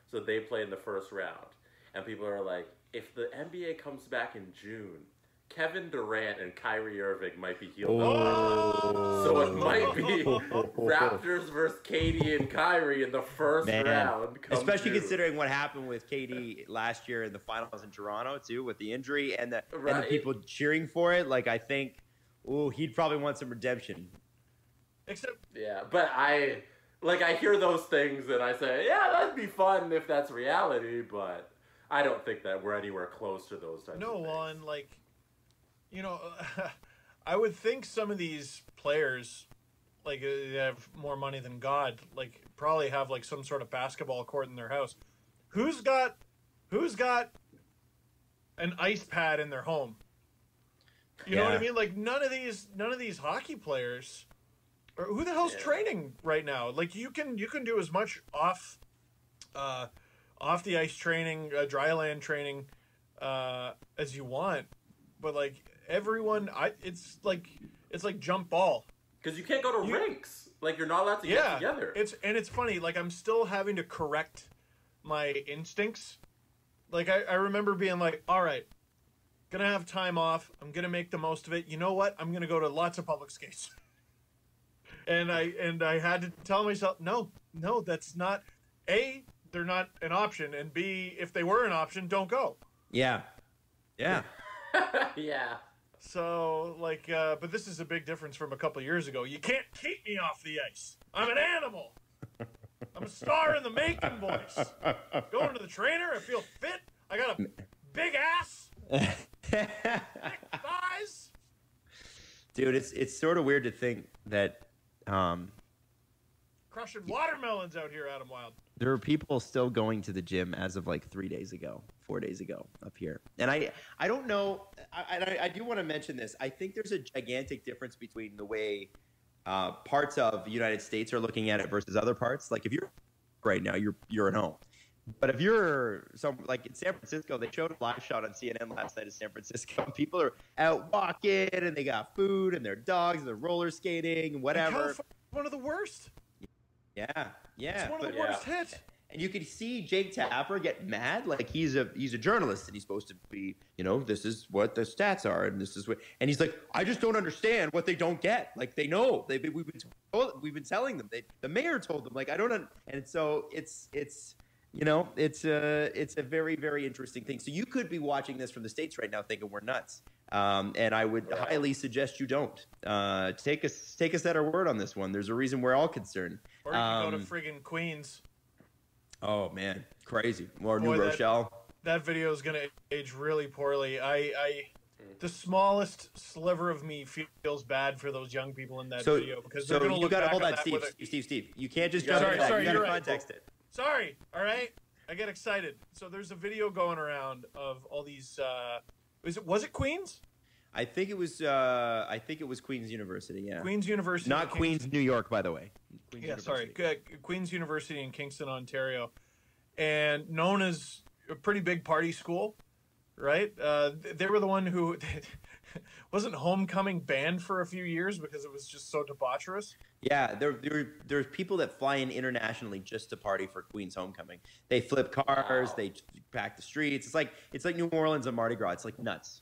So they play in the first round. And people are like, if the NBA comes back in June, Kevin Durant and Kyrie Irving might be healed up. So it might be Raptors versus KD and Kyrie in the first round. Especially considering what happened with KD last year in the finals in Toronto, too, with the injury and the people cheering for it. Like, I think, he'd probably want some redemption. Yeah, but I hear those things and I say, yeah, that'd be fun if that's reality, but I don't think that we're anywhere close to those types of things. No, well, and I would think some of these players, like, they have more money than God, like, probably have, like, some sort of basketball court in their house. Who's got an ice pad in their home? You know what I mean? Like, none of these hockey players, or who the hell's training right now? Like, you can do as much off the ice training, dry land training, as you want, but like everyone, it's like jump ball. Because you can't go to rinks. Like, you're not allowed to get together. It's funny. Like, I'm still having to correct my instincts. Like, I remember being like, all right, gonna have time off. I'm gonna make the most of it. You know what? I'm gonna go to lots of public skates. and I had to tell myself, no, that's not. A, they're not an option, and B, if they were an option, don't go. Yeah. Yeah. Yeah. So, like, but this is a big difference from a couple years ago. You can't keep me off the ice. I'm an animal. I'm a star in the making, boys. Going to the trainer, I feel fit. I got a big ass. Big thighs. Dude, it's sort of weird to think that crushing watermelons out here, Adam Wild. There are people still going to the gym as of like 4 days ago up here. And I don't know. I do want to mention this. I think there's a gigantic difference between the way parts of the United States are looking at it versus other parts. Like, if you're right now, you're at home. But if you're like in San Francisco, they showed a live shot on CNN last night of San Francisco. People are out walking and they got food and their dogs and they're roller skating and whatever. One of the worst. Yeah. It's one of the worst hits. And you could see Jake Tapper get mad. Like, he's a journalist and he's supposed to be, this is what the stats are and this is what. And he's like, I just don't understand what they don't get. Like, they know. We've been telling them. The mayor told them. Like, I don't. And so it's a very, very interesting thing. So you could be watching this from the States right now thinking we're nuts. And I would highly suggest you don't. Take us at our word on this one. There's a reason we're all concerned. Or you can go to friggin' Queens. Oh man, crazy. Or New Rochelle. That video is gonna age really poorly. The smallest sliver of me feels bad for those young people in that video because they're gonna look back at that. Steve. You can't just jump in. Sorry, you gotta right. context it. Sorry, all right. I get excited. So there's a video going around of all these. Was it Queens? I think it was Queens University. Yeah, Queens University, not Queens, New York, by the way. Queens University in Kingston, Ontario, and known as a pretty big party school, right? They were the one who wasn't homecoming banned for a few years because it was just so debaucherous. Yeah, there's people that fly in internationally just to party for Queen's homecoming. They flip cars, they pack the streets. It's like New Orleans on Mardi Gras. It's like nuts.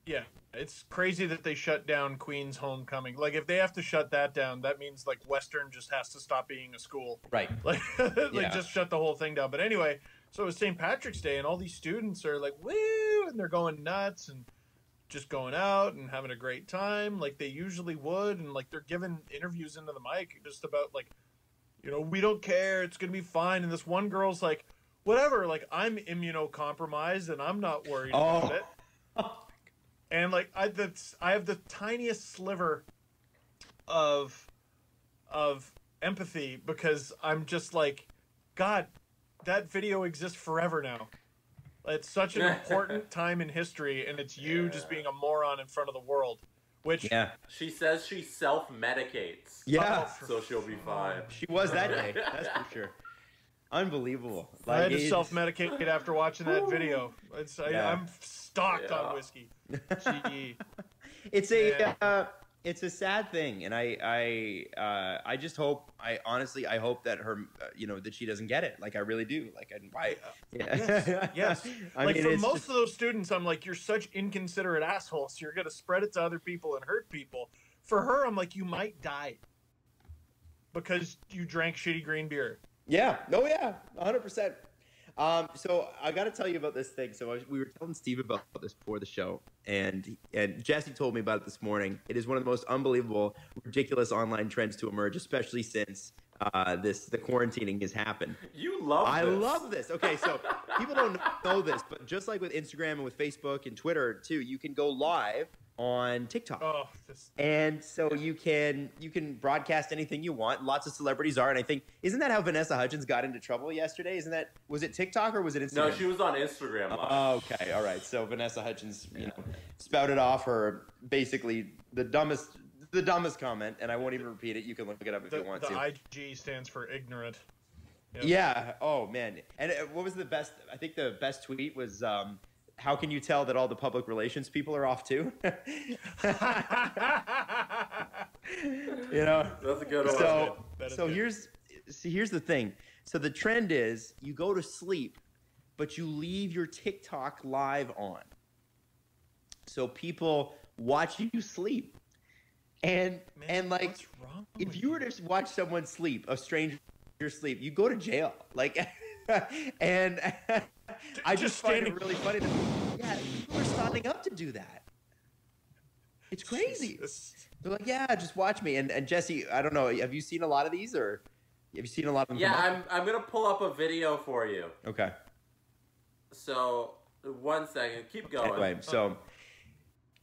Yeah, it's crazy that they shut down Queen's homecoming. Like, if they have to shut that down, that means like Western just has to stop being a school. Right. Like, just shut the whole thing down. But anyway, so it was St. Patrick's Day, and all these students are like, woo, and they're going nuts and just going out and having a great time like they usually would, and like they're giving interviews into the mic just about like, we don't care, it's gonna be fine. And this one girl's like, whatever, like I'm immunocompromised and I'm not worried about it. And like I have the tiniest sliver of empathy because I'm just like, God, that video exists forever now. It's such an important time in history, and it's you just being a moron in front of the world. Which she says she self-medicates. Yeah, so she'll be fine. She was that day, that's for sure. Unbelievable. I had to self-medicate after watching that video. I'm stocked on whiskey. Gee. It's a sad thing, and I just hope, I hope that her, that she doesn't get it. Like, I really do. Like, Yes. For most of those students, I'm like, you're such inconsiderate assholes. You're gonna spread it to other people and hurt people. For her, I'm like, you might die because you drank shitty green beer. Yeah. Oh yeah. 100%. So I got to tell you about this thing. So we were telling Steve about this before the show, and Jesse told me about it this morning. It is one of the most unbelievable, ridiculous online trends to emerge, especially since the quarantining has happened. I love this. Okay, so people don't know this, but just like with Instagram and with Facebook and Twitter too, you can go live on TikTok. And so you can broadcast anything you want. Lots of celebrities are, and I think, isn't that how Vanessa Hudgens got into trouble yesterday? Was it TikTok or was it Instagram? No, she was on Instagram Live. Oh, okay, all right. So Vanessa Hudgens, spouted off her basically the dumbest comment, and I won't even repeat it. You can look it up if you want to. The IG stands for ignorant. Yep. Yeah. Oh man. And what was the best? I think the best tweet was, how can you tell that all the public relations people are off too? That's a good one. So here's the thing. So the trend is you go to sleep, but you leave your TikTok live on. So people watch you sleep. And like, what's wrong if you were to watch someone sleep, a stranger sleep, you go to jail. Like, and I just find it really funny that people are signing up to do that. It's crazy. Jesus. They're like, yeah, just watch me. And Jesse, I don't know, have you seen a lot of these, or have you seen a lot of them? Yeah, I'm gonna pull up a video for you. Okay. So 1 second, keep going. Anyway, so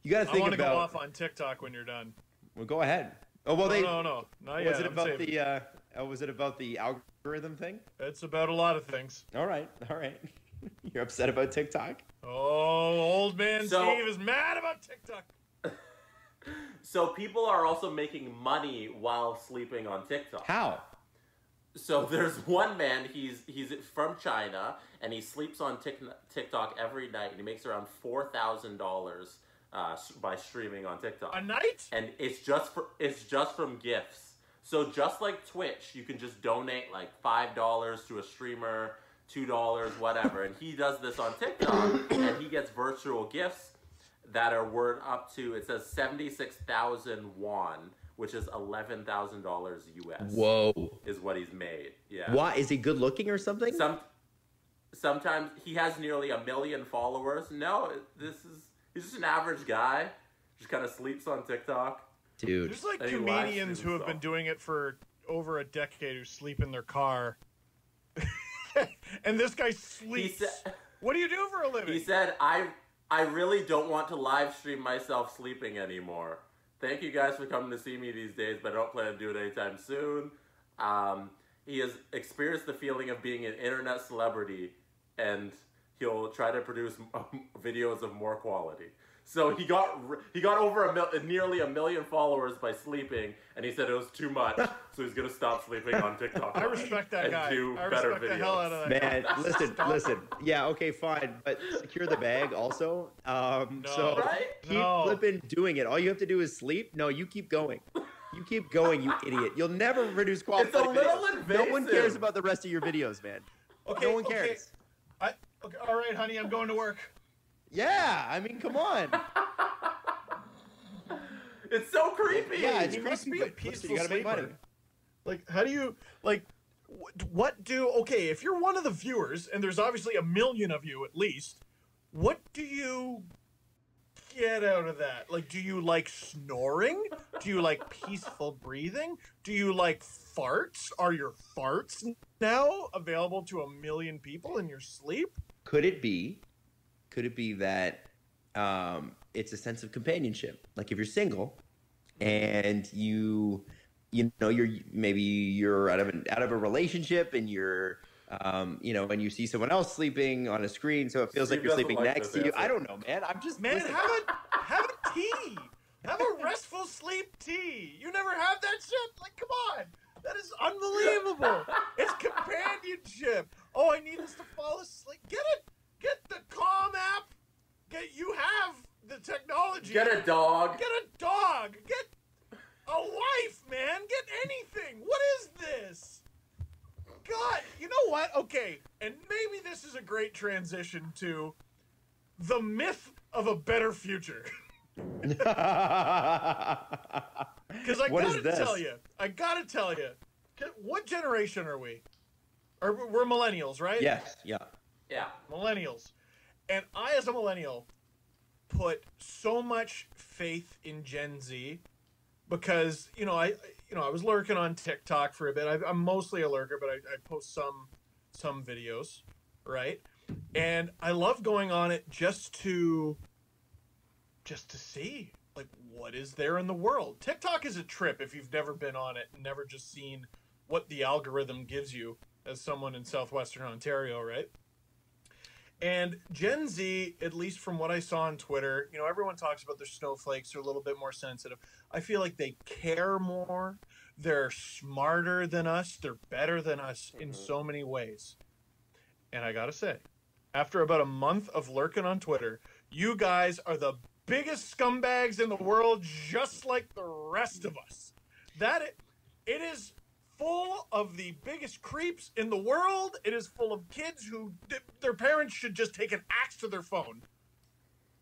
you got to think about. I want to go off on TikTok when you're done. Well, go ahead. Oh well, no, not yet. Was it about the algorithm thing? It's about a lot of things. All right. You're upset about TikTok? Oh, old man Steve is mad about TikTok. So people are also making money while sleeping on TikTok. How? So there's one man, he's from China, and he sleeps on TikTok every night, and he makes around $4,000 by streaming on TikTok. A night? And it's just from gifts. So just like Twitch, you can just donate like $5 to a streamer, $2, whatever. And he does this on TikTok, and he gets virtual gifts that are worth up to, it says 76,000 won, which is $11,000 US. Whoa. Is what he's made. Yeah. Why? Is he good looking or something? Sometimes he has nearly 1 million followers. No, He's just an average guy. Just kind of sleeps on TikTok. Dude. There's like comedians who have been doing it for over a decade who sleep in their car. And this guy sleeps. What do you do for a living? He said, I really don't want to live stream myself sleeping anymore. Thank you guys for coming to see me these days, but I don't plan to do it anytime soon. He has experienced the feeling of being an internet celebrity, and he'll try to produce videos of more quality. So he got over nearly 1 million followers by sleeping, and he said it was too much, so he's gonna stop sleeping on TikTok. I respect that guy. Do I better respect videos. the hell out of that Man, guy. listen. Yeah, okay, fine, but secure the bag also. So right? keep flipping doing it. All you have to do is sleep. No, you keep going. You keep going, you idiot. You'll never produce quality. It's a little videos. invasive. No one cares about the rest of your videos, man. Okay, no one cares. Okay, all right, honey, I'm going to work. Yeah, I mean, come on. It's so creepy. Yeah, it's He creepy, must be a but peaceful you gotta make sleeper. money. Like, how do you, like, okay, if you're one of the viewers, and there's obviously 1 million of you at least, what do you get out of that? Like, do you like snoring? Do you like peaceful breathing? Do you like farts? Are your farts now available to 1 million people in your sleep? Could it be that it's a sense of companionship? Like if you're single and you're out of a relationship and you're and you see someone else sleeping on a screen, so it feels like you're sleeping next to you. I don't know, man. I'm just Man, listen. have a tea. Have a restful sleep tea. You never have that shit? Like, come on. That is unbelievable. It's companionship. Oh, I need us to fall asleep. Get the Calm app. You have the technology. Get a dog. Get a dog. Get a wife, man. Get anything. What is this? God, you know what? Okay, and maybe this is a great transition to the myth of a better future. Because I gotta tell you, what generation are we? We're millennials, right? Yes, yeah. Yeah. Millennials. And I, as a millennial, put so much faith in Gen Z because, I was lurking on TikTok for a bit. I'm mostly a lurker, but I post some videos, right? And I love going on it just to see, like, what is there in the world. TikTok is a trip if you've never been on it and never just seen what the algorithm gives you as someone in southwestern Ontario, right? And Gen Z, at least from what I saw on Twitter, everyone talks about their snowflakes. They're a little bit more sensitive. I feel like they care more. They're smarter than us. They're better than us in so many ways. And I gotta say, after about a month of lurking on Twitter, you guys are the biggest scumbags in the world, just like the rest of us. It is full of the biggest creeps in the world. It is full of kids who their parents should just take an axe to their phone.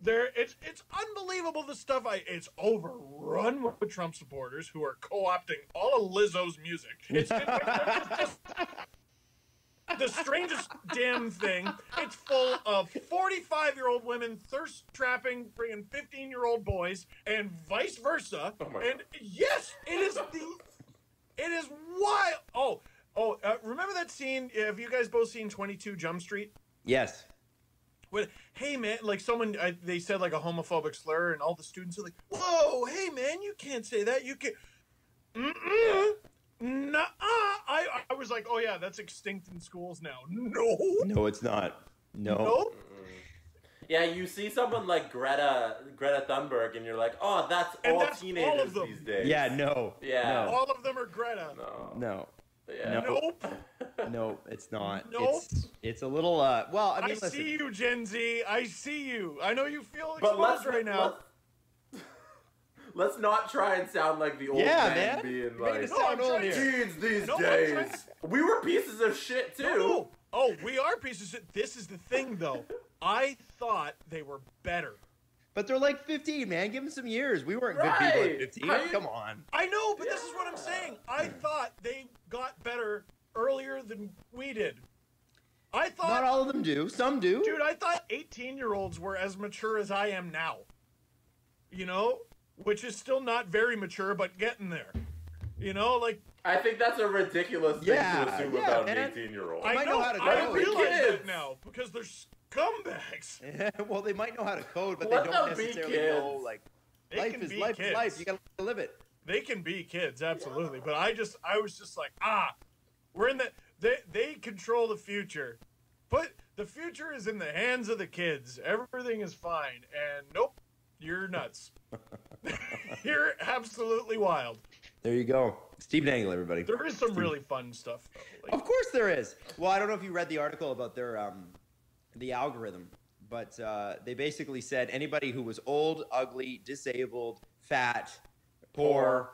It's unbelievable the stuff. It's overrun with Trump supporters who are co-opting all of Lizzo's music. It's just the strangest damn thing. It's full of 45-year-old women thirst-trapping, bringing 15-year-old boys, and vice versa. Oh my and God. yes, it is wild. Remember that scene? Have you guys both seen 22 Jump Street? Yes. When, hey man, like they said like a homophobic slur, and all the students are like, "Whoa, hey man, you can't say that. You can't." Nuh-uh. I was like, oh yeah, that's extinct in schools now. No, it's not. No. Yeah, you see someone like Greta Thunberg, and you're like, oh, that's teenagers these days. Yeah, no. Yeah. No. All of them are Greta. No. Yeah. Nope. No, it's not. Nope. It's a little. Well, I mean, listen. See you, Gen Z. I see you. I know you feel But exposed right now. Let's not try and sound like the old man being like, teens these days. We were pieces of shit too. No. Oh, we are pieces of shit. This is the thing, though. I thought they were better. But they're like 15, man. Give them some years. We weren't good people at 15. Come on. I know, but this is what I'm saying. I thought they got better earlier than we did. I thought not all of them do. Some do. Dude, I thought 18-year-olds were as mature as I am now. You know, which is still not very mature, but getting there. You know, like I think that's a ridiculous thing to assume about an 18-year-old. I know how to code. I realize that now because they're scumbags. Well, they might know how to code, but they don't necessarily know like life is life. You gotta live it. They can be kids, absolutely. But I was just like, we're in they control the future. But the future is in the hands of the kids. Everything is fine. And nope, you're nuts. You're absolutely wild. There you go. Steve Dangle, everybody. There is some really fun stuff, though. Like, of course there is. Well, I don't know if you read the article about their the algorithm, but they basically said anybody who was old, ugly, disabled, fat, poor,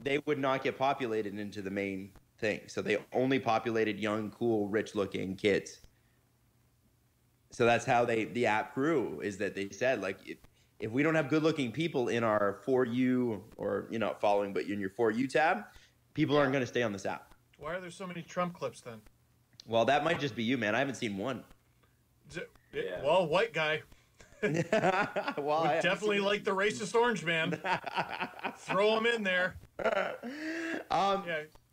they would not get populated into the main thing. So they only populated young, cool, rich-looking kids. So that's how the app grew, is that they said, like, if we don't have good-looking people in our For You, or, you know, following, but in your For You tab, people aren't going to stay on this app. Why are there so many Trump clips, then? Well, that might just be you, man. I haven't seen one. Well, white guy. Well, would definitely like the racist orange man. Throw him in there.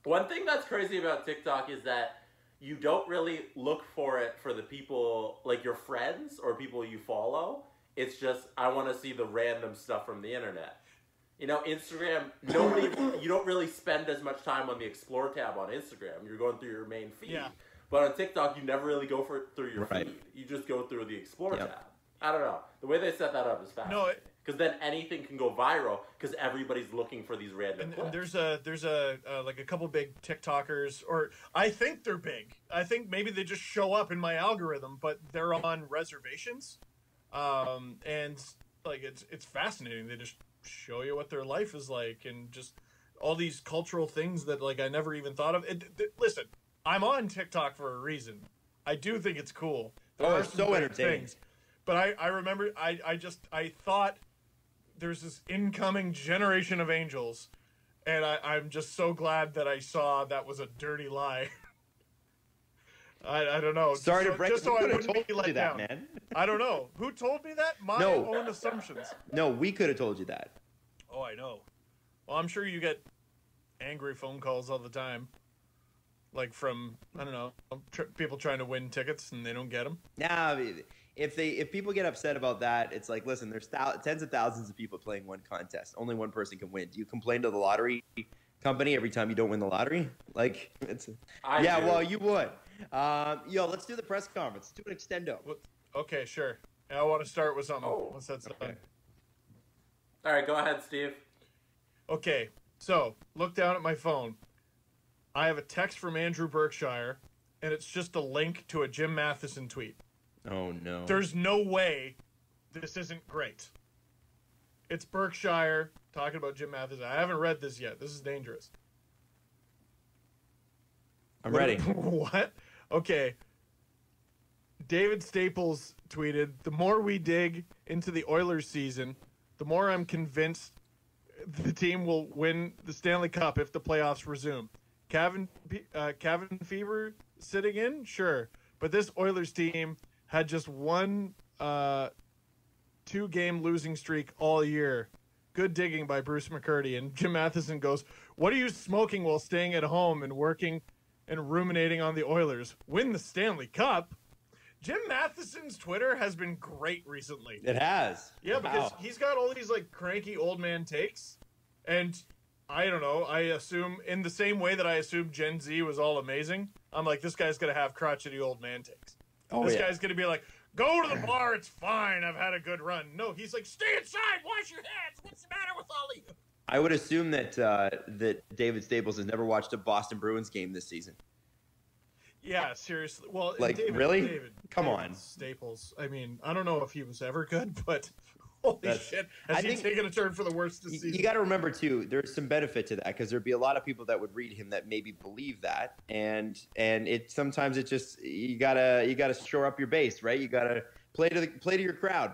One thing that's crazy about TikTok is that you don't really look for it for the people, like your friends or people you follow. It's just, I want to see the random stuff from the internet. You know, Instagram, you don't really spend as much time on the Explore tab on Instagram. You're going through your main feed. Yeah. But on TikTok, you never really go through your feed. You just go through the Explore tab. I don't know. The way they set that up is fascinating. Because then anything can go viral because everybody's looking for these random clips. There's like a couple big TikTokers, or I think they're big. I think maybe they just show up in my algorithm, but they're on reservations. And like it's fascinating. They just show you what their life is like and just all these cultural things that like I never even thought of. Listen, I'm on TikTok for a reason. I do think it's cool. It's so entertaining. Things. But I remember I thought there's this incoming generation of angels, and I'm just so glad that I saw that was a dirty lie. I don't know. Sorry to break. Just so I wouldn't be let down, down, man. I don't know who told me that. My own assumptions. No, we could have told you that. Oh, I know. Well, I'm sure you get angry phone calls all the time, like from I don't know people trying to win tickets and they don't get them. Nah, if people get upset about that, it's like, listen, there's tens of thousands of people playing one contest. Only one person can win. Do you complain to the lottery company every time you don't win the lottery? Like, well, you would. Let's do the press conference. Let's do an extendo. Okay, sure. I want to start with something. Once that's done. All right, go ahead, Steve. Okay, so look down at my phone. I have a text from Andrew Berkshire, and it's just a link to a Jim Matheson tweet. Oh, no. There's no way this isn't great. It's Berkshire talking about Jim Matheson. I haven't read this yet. This is dangerous. I'm ready. What? Okay. David Staples tweeted, "The more we dig into the Oilers season, the more I'm convinced the team will win the Stanley Cup if the playoffs resume. Cabin fever sitting in? Sure. But this Oilers team had just one 2-game losing streak all year. Good digging by Bruce McCurdy." And Jim Matheson goes, "What are you smoking while staying at home and working and ruminating on the Oilers? Win the Stanley Cup?" Jim Matheson's Twitter has been great recently. It has. Yeah, because he's got all these like cranky old man takes. And I don't know, I assume in the same way that I assumed Gen Z was all amazing, I'm like, this guy's going to have crotchety old man takes. This guy's going to be like, go to the bar, it's fine, I've had a good run. No, he's like, stay inside, wash your hands, what's the matter with all of you? I would assume that David Staples has never watched a Boston Bruins game this season. Yeah, seriously. Well, like, really? Come on. Staples. I mean, I don't know if he was ever good, but holy shit. Has he taken a turn for the worse this season? You got to remember, too, there's some benefit to that because there'd be a lot of people that would read him that maybe believe that. And sometimes it just, you gotta shore up your base, right? You got to play to your crowd.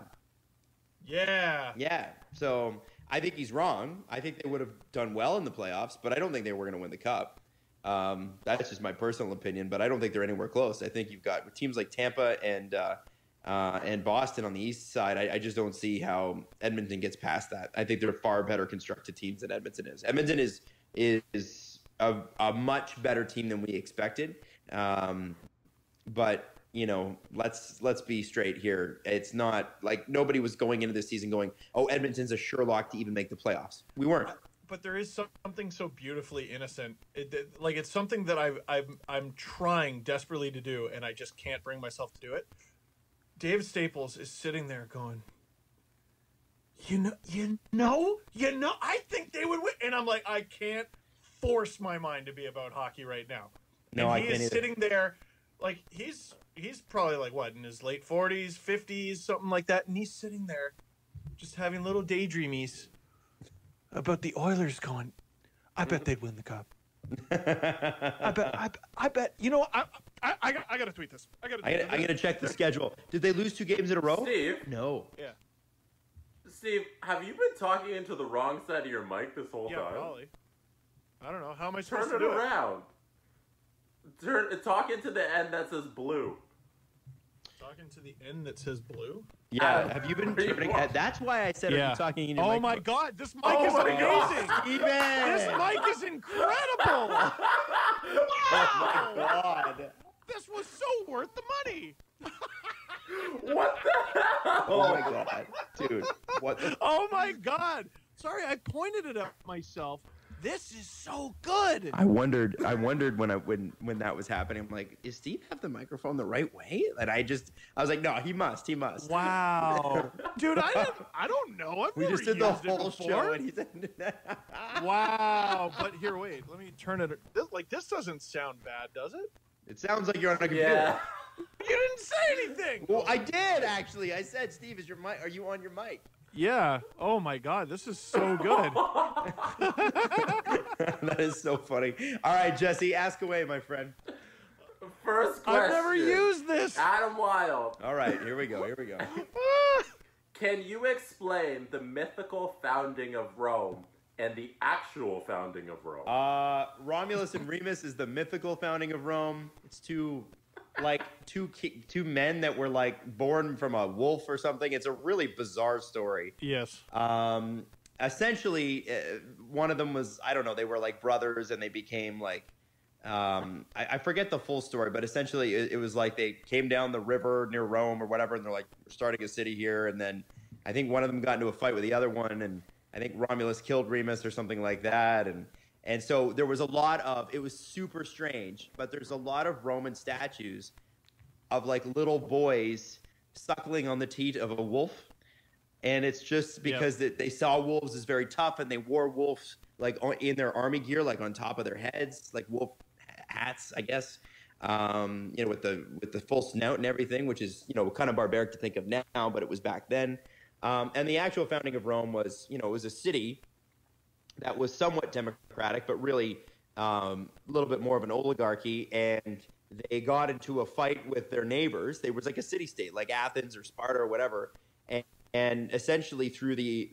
Yeah. Yeah. So I think he's wrong. I think they would have done well in the playoffs, but I don't think they were going to win the cup. That's just my personal opinion, but I don't think they're anywhere close. I think you've got teams like Tampa and Boston on the east side. I just don't see how Edmonton gets past that. I think they're far better constructed teams than Edmonton is. Edmonton is a much better team than we expected. But let's be straight here. It's not like nobody was going into this season going, "Oh, Edmonton's a sure lock to even make the playoffs." We weren't. But there is something so beautifully innocent. It's something that I'm trying desperately to do, and I just can't bring myself to do it. Dave Staples is sitting there going, I think they would win, and I'm like, I can't force my mind to be about hockey right now. No, and I can't. He is sitting there, like he's probably like what, in his late 40s, 50s, something like that, and he's sitting there, just having little daydreamies about the Oilers, going, I bet they'd win the cup. I bet. I gotta tweet this. I gotta check the schedule. Did they lose 2 games in a row? Steve? No. Yeah. Steve, have you been talking into the wrong side of your mic this whole time? Yeah, probably. I don't know. How am I supposed Turn to it do around. Talk into the end that says blue. Talking to the end that says blue? Yeah, have you been turning? That's why I said I'm talking in your microphone. My God, this mic is amazing. This mic is incredible. Wow. Oh, my God. This was so worth the money. What the hell? Oh, my God. Dude, what the... Oh, my God. Sorry, I pointed it at myself. This is so good. I wondered when that was happening. I'm like, is Steve have the microphone the right way? And I was like, no, he must. Wow, dude, I don't know. We just did the whole show, and he said, wow. But here, wait, let me turn it. This doesn't sound bad, does it? It sounds like you're on a computer. Yeah. You didn't say anything. Well, I did actually. I said, Steve, are you on your mic? Yeah. Oh my God, this is so good. That is so funny. All right, Jesse, ask away, my friend. First question. I've never used this. Adam Wilde. All right, here we go. Can you explain the mythical founding of Rome and the actual founding of Rome? Romulus and Remus is the mythical founding of Rome. It's two men that were like born from a wolf or something. It's a really bizarre story. Yes. Essentially, one of them was, I don't know, they were like brothers and they became like, I forget the full story, but essentially it was like they came down the river near Rome or whatever, and they're like, we're starting a city here. And then I think one of them got into a fight with the other one, and I think Romulus killed Remus or something like that. And so there was it was super strange, but there's a lot of Roman statues of like little boys suckling on the teat of a wolf. And it's just because they saw wolves as very tough, and they wore wolves like in their army gear, like on top of their heads, like wolf hats, I guess, with the full snout and everything, which is, kind of barbaric to think of now, but it was back then. And the actual founding of Rome was, it was a city that was somewhat democratic, but really a little bit more of an oligarchy. And they got into a fight with their neighbors. They was like a city-state, like Athens or Sparta or whatever. And essentially through their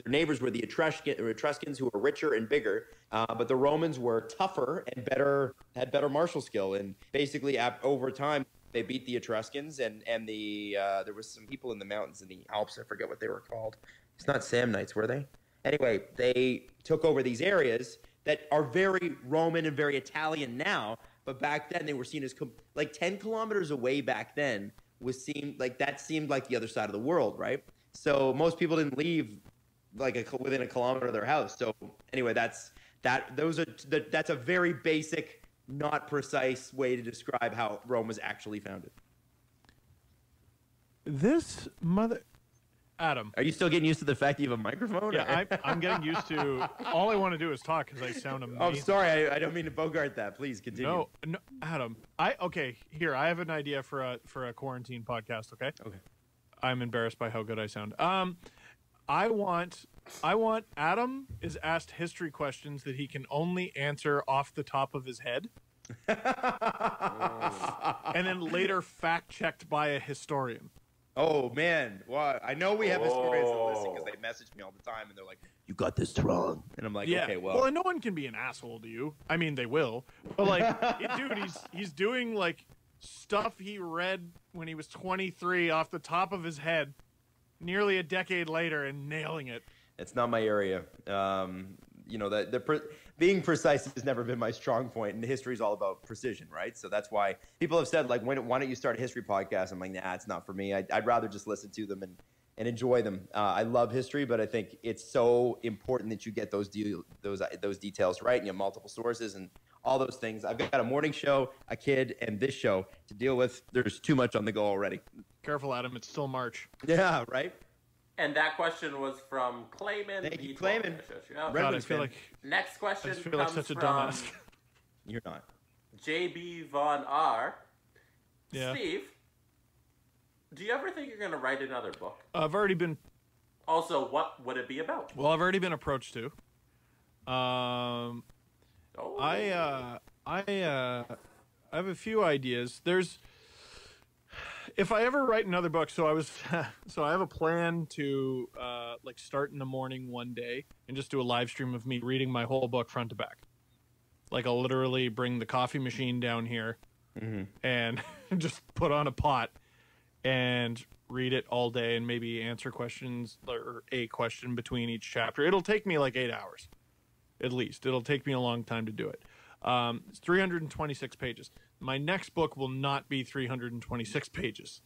neighbors were the Etruscans, who were richer and bigger, but the Romans were tougher and had better martial skill. And basically over time, they beat the Etruscans, and there was some people in the mountains in the Alps. I forget what they were called. It's not Samnites, were they? Anyway, they took over these areas that are very Roman and very Italian now, but back then they were seen as like 10 kilometers away back then seemed like the other side of the world, right? So most people didn't leave within a kilometer of their house. So anyway, that's a very basic, not precise way to describe how Rome was actually founded. Adam, are you still getting used to the fact that you have a microphone? Yeah, I'm getting used to. All I want to do is talk because I sound amazing. Oh, sorry, I don't mean to bogart that. Please continue. No, Adam. Here, I have an idea for a quarantine podcast. Okay. Okay. I'm embarrassed by how good I sound. I want Adam is asked history questions that he can only answer off the top of his head, and then later fact checked by a historian. Oh man, well, I know we have historians that listen because they message me all the time and they're like, "You got this wrong," and I'm like, "Okay, well." Well, and no one can be an asshole to you. I mean, they will, but like, dude, he's doing like stuff he read when he was 23 off the top of his head, nearly a decade later, and nailing it. It's not my area. You know, being precise has never been my strong point, and history is all about precision, right? So that's why people have said, like, why don't you start a history podcast? I'm like, nah, it's not for me. I'd rather just listen to them and enjoy them. I love history, but I think it's so important that you get those details right, and you have multiple sources and all those things. I've got a morning show, a kid, and this show to deal with. There's too much on the go already. Careful, Adam. It's still March. Yeah, right? And that question was from Clayman. Thank you, Clayman. God, I feel like next question I feel like comes such a from dumbass. You're not. JB Von R. Yeah. Steve, do you ever think you're going to write another book? I've already been. Also, what would it be about? Well, I've already been approached to. I have a few ideas. If I ever write another book, so I have a plan to like start in the morning one day and just do a live stream of me reading my whole book front to back. Like I'll literally bring the coffee machine down here and just put on a pot and read it all day and maybe answer questions or a question between each chapter. It'll take me like 8 hours, at least. It'll take me a long time to do it. It's 326 pages. My next book will not be 326 pages.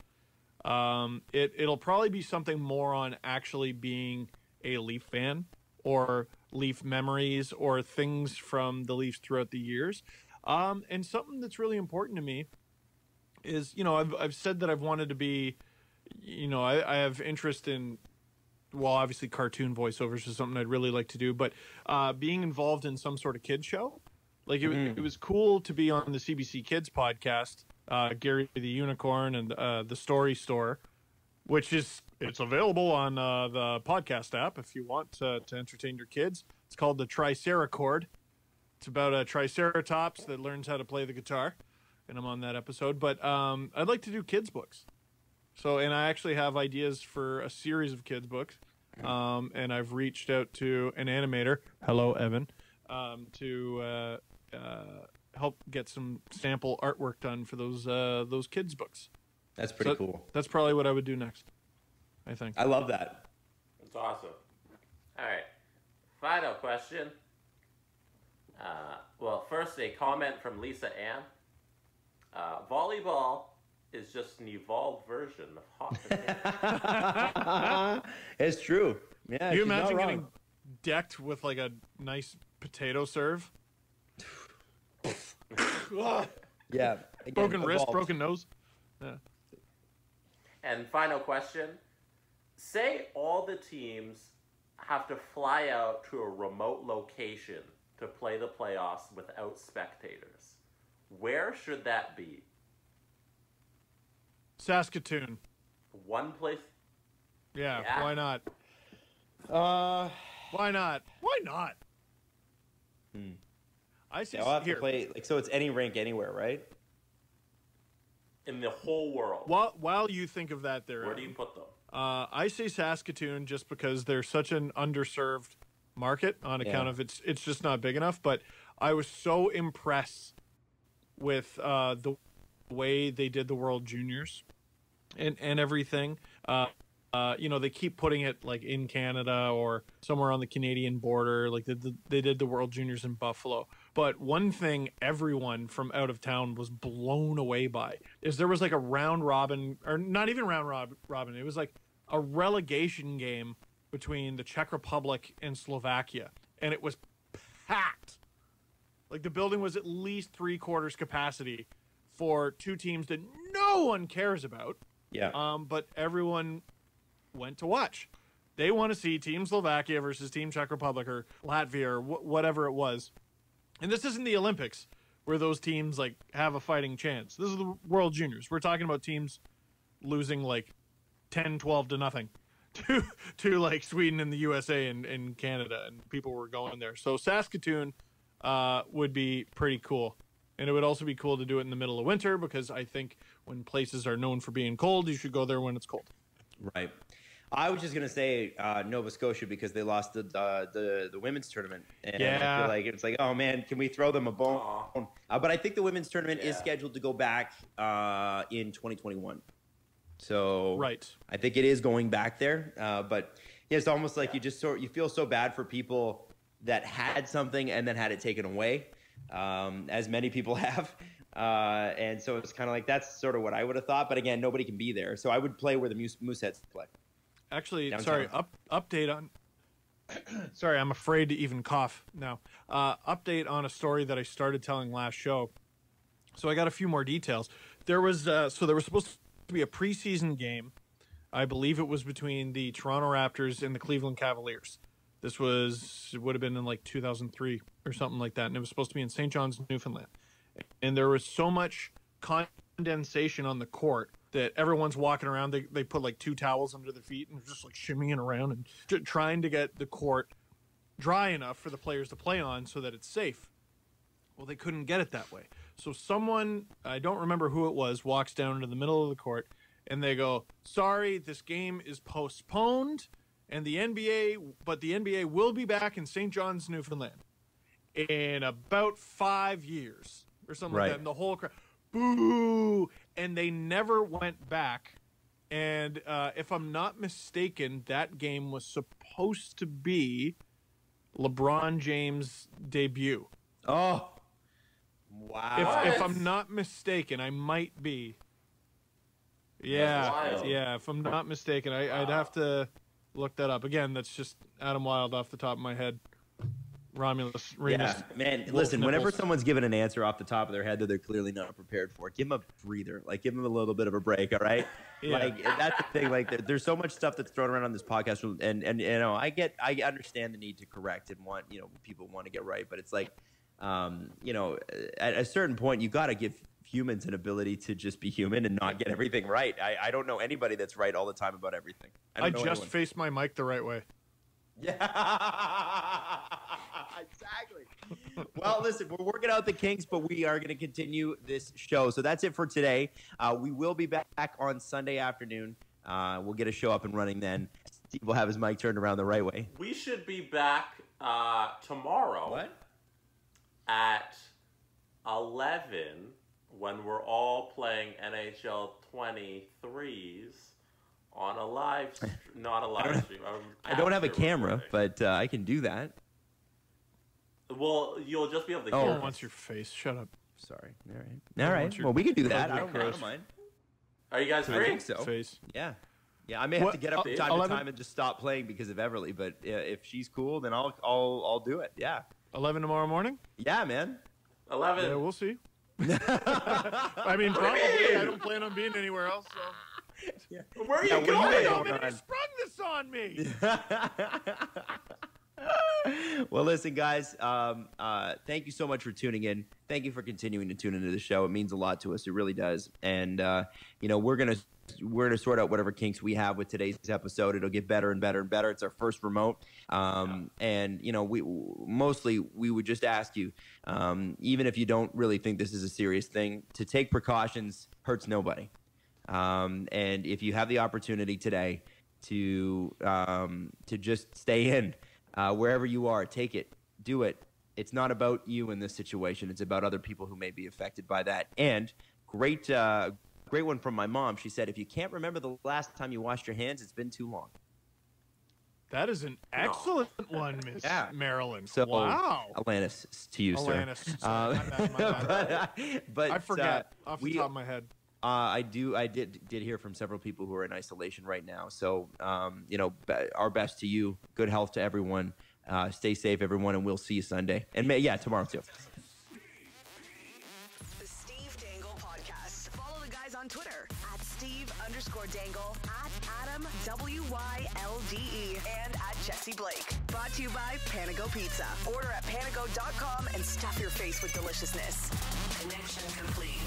It'll probably be something more on actually being a Leaf fan or Leaf memories or things from the Leafs throughout the years. And something that's really important to me is, you know, I've said that I've wanted to be, you know, I have interest in, well, obviously cartoon voiceovers is something I'd really like to do, but being involved in some sort of kids show. Like it was cool to be on the CBC Kids podcast, Gary the Unicorn and the Story Store, which it's available on the podcast app if you want to entertain your kids. It's called the Triceracord. It's about a triceratops that learns how to play the guitar, and I'm on that episode. But I'd like to do kids books. So, and I actually have ideas for a series of kids books, and I've reached out to an animator. Hello, Evan. To help get some sample artwork done for those kids books. That's pretty cool. That's probably what I would do next, I think. I love that. That's awesome. All right. Final question. Well, first a comment from Lisa Ann. Volleyball is just an evolved version of hot potato. It's true. Yeah. Can you imagine getting decked with like a nice potato serve? Yeah. Again, broken wrist, broken nose. Yeah. And final question. Say all the teams have to fly out to a remote location to play the playoffs without spectators. Where should that be? Saskatoon. One place? Yeah. Why not? Why not? Why not? I see. I'll have to play, like, so it's any rink anywhere, right? In the whole world. While you think of that there, where do you put them? I say Saskatoon just because they're such an underserved market on account of it's just not big enough. But I was so impressed with the way they did the World Juniors and everything. You know, they keep putting it like in Canada or somewhere on the Canadian border. Like they did the World Juniors in Buffalo. But one thing everyone from out of town was blown away by is there was like a round robin, or not even round robin. It was like a relegation game between the Czech Republic and Slovakia. And it was packed. Like the building was at least 3/4 capacity for two teams that no one cares about. Yeah. But everyone went to watch. They want to see Team Slovakia versus Team Czech Republic or Latvia or whatever it was. And this isn't the Olympics where those teams like have a fighting chance. This is the World Juniors. We're talking about teams losing like 10-12 to nothing to like Sweden and the USA and Canada, and people were going there. So Saskatoon would be pretty cool. And it would also be cool to do it in the middle of winter because I think when places are known for being cold, you should go there when it's cold. Right. I was just gonna say Nova Scotia because they lost the women's tournament, and I feel like it's like, oh man, can we throw them a bone? But I think the women's tournament is scheduled to go back in 2021. So I think it is going back there, but it's almost like you feel so bad for people that had something and then had it taken away, as many people have. And so it's kind of like that's sort of what I would have thought. But again, nobody can be there, so I would play where the Mooseheads play. Actually, downtown. Sorry, update on. Sorry, I'm afraid to even cough now. Update on a story that I started telling last show. So I got a few more details. There was there was supposed to be a preseason game. I believe it was between the Toronto Raptors and the Cleveland Cavaliers. It would have been in like 2003 or something like that, and it was supposed to be in St. John's, Newfoundland. And there was so much condensation on the court that everyone's walking around. They put like 2 towels under their feet and just like shimmying around and trying to get the court dry enough for the players to play on so that it's safe. Well, they couldn't get it that way. So someone, I don't remember who it was, walks down into the middle of the court and they go, sorry, this game is postponed but the NBA will be back in St. John's, Newfoundland in about 5 years or something like that. And the whole crowd, boo! And they never went back. And if I'm not mistaken, that game was supposed to be LeBron James' debut. Oh, wow! If I'm not mistaken, I might be. Yeah. If I'm not mistaken, I'd have to look that up. Again, that's just Adam Wilde off the top of my head. Romulus, Remus. Yeah, man, listen, whenever someone's given an answer off the top of their head that they're clearly not prepared for, give them a breather. Like, give them a little bit of a break, all right? Like, that's the thing. Like, there's so much stuff that's thrown around on this podcast, and you know, I understand the need to correct and want, you know, people want to get right, but it's like, you know, at a certain point, you got to give humans an ability to just be human and not get everything right. I don't know anybody that's right all the time about everything. I just faced my mic the right way. Yeah, exactly. Well, listen, we're working out the kinks, but we are going to continue this show. So that's it for today. We will be back on Sunday afternoon. We'll get a show up and running then. Steve will have his mic turned around the right way. We should be back tomorrow. What? At 11 when we're all playing NHL 23s. On a live, not a live stream. I don't have a camera, but I can do that. Well, you'll just be able to hear. Oh, once your face. Shut up. Sorry. All right. Well, we can do that. I don't mind. Are you guys free? I think so. Face. Yeah. I may have to get up from time to time and just stop playing because of Everly. But if she's cool, then I'll do it. Yeah. 11 tomorrow morning. Yeah, man. 11. Yeah, we'll see. I mean, probably. I don't plan on being anywhere else. So. Yeah. Where are you going? You sprung this on me. Well, listen, guys. Thank you so much for tuning in. Thank you for continuing to tune into the show. It means a lot to us. It really does. And you know, we're gonna sort out whatever kinks we have with today's episode. It'll get better and better and better. It's our first remote, and you know, we would just ask you, even if you don't really think this is a serious thing, to take precautions. Hurts nobody. And if you have the opportunity today to just stay in wherever you are, take it, do it. It's not about you in this situation. It's about other people who may be affected by that. And great one from my mom. She said, if you can't remember the last time you washed your hands, it's been too long. That is an excellent one, Miss Marilyn. So, wow. A-ness to you, sir. My bad. But I forget off the top of my head. I did hear from several people who are in isolation right now. So, you know, our best to you. Good health to everyone. Stay safe, everyone, and we'll see you Sunday. And tomorrow too. The Steve Dangle Podcast. Follow the guys on Twitter at Steve_Dangle, at Adam WYLDE, and at Jesse Blake. Brought to you by Panago Pizza. Order at panago.com and stuff your face with deliciousness. Connection complete.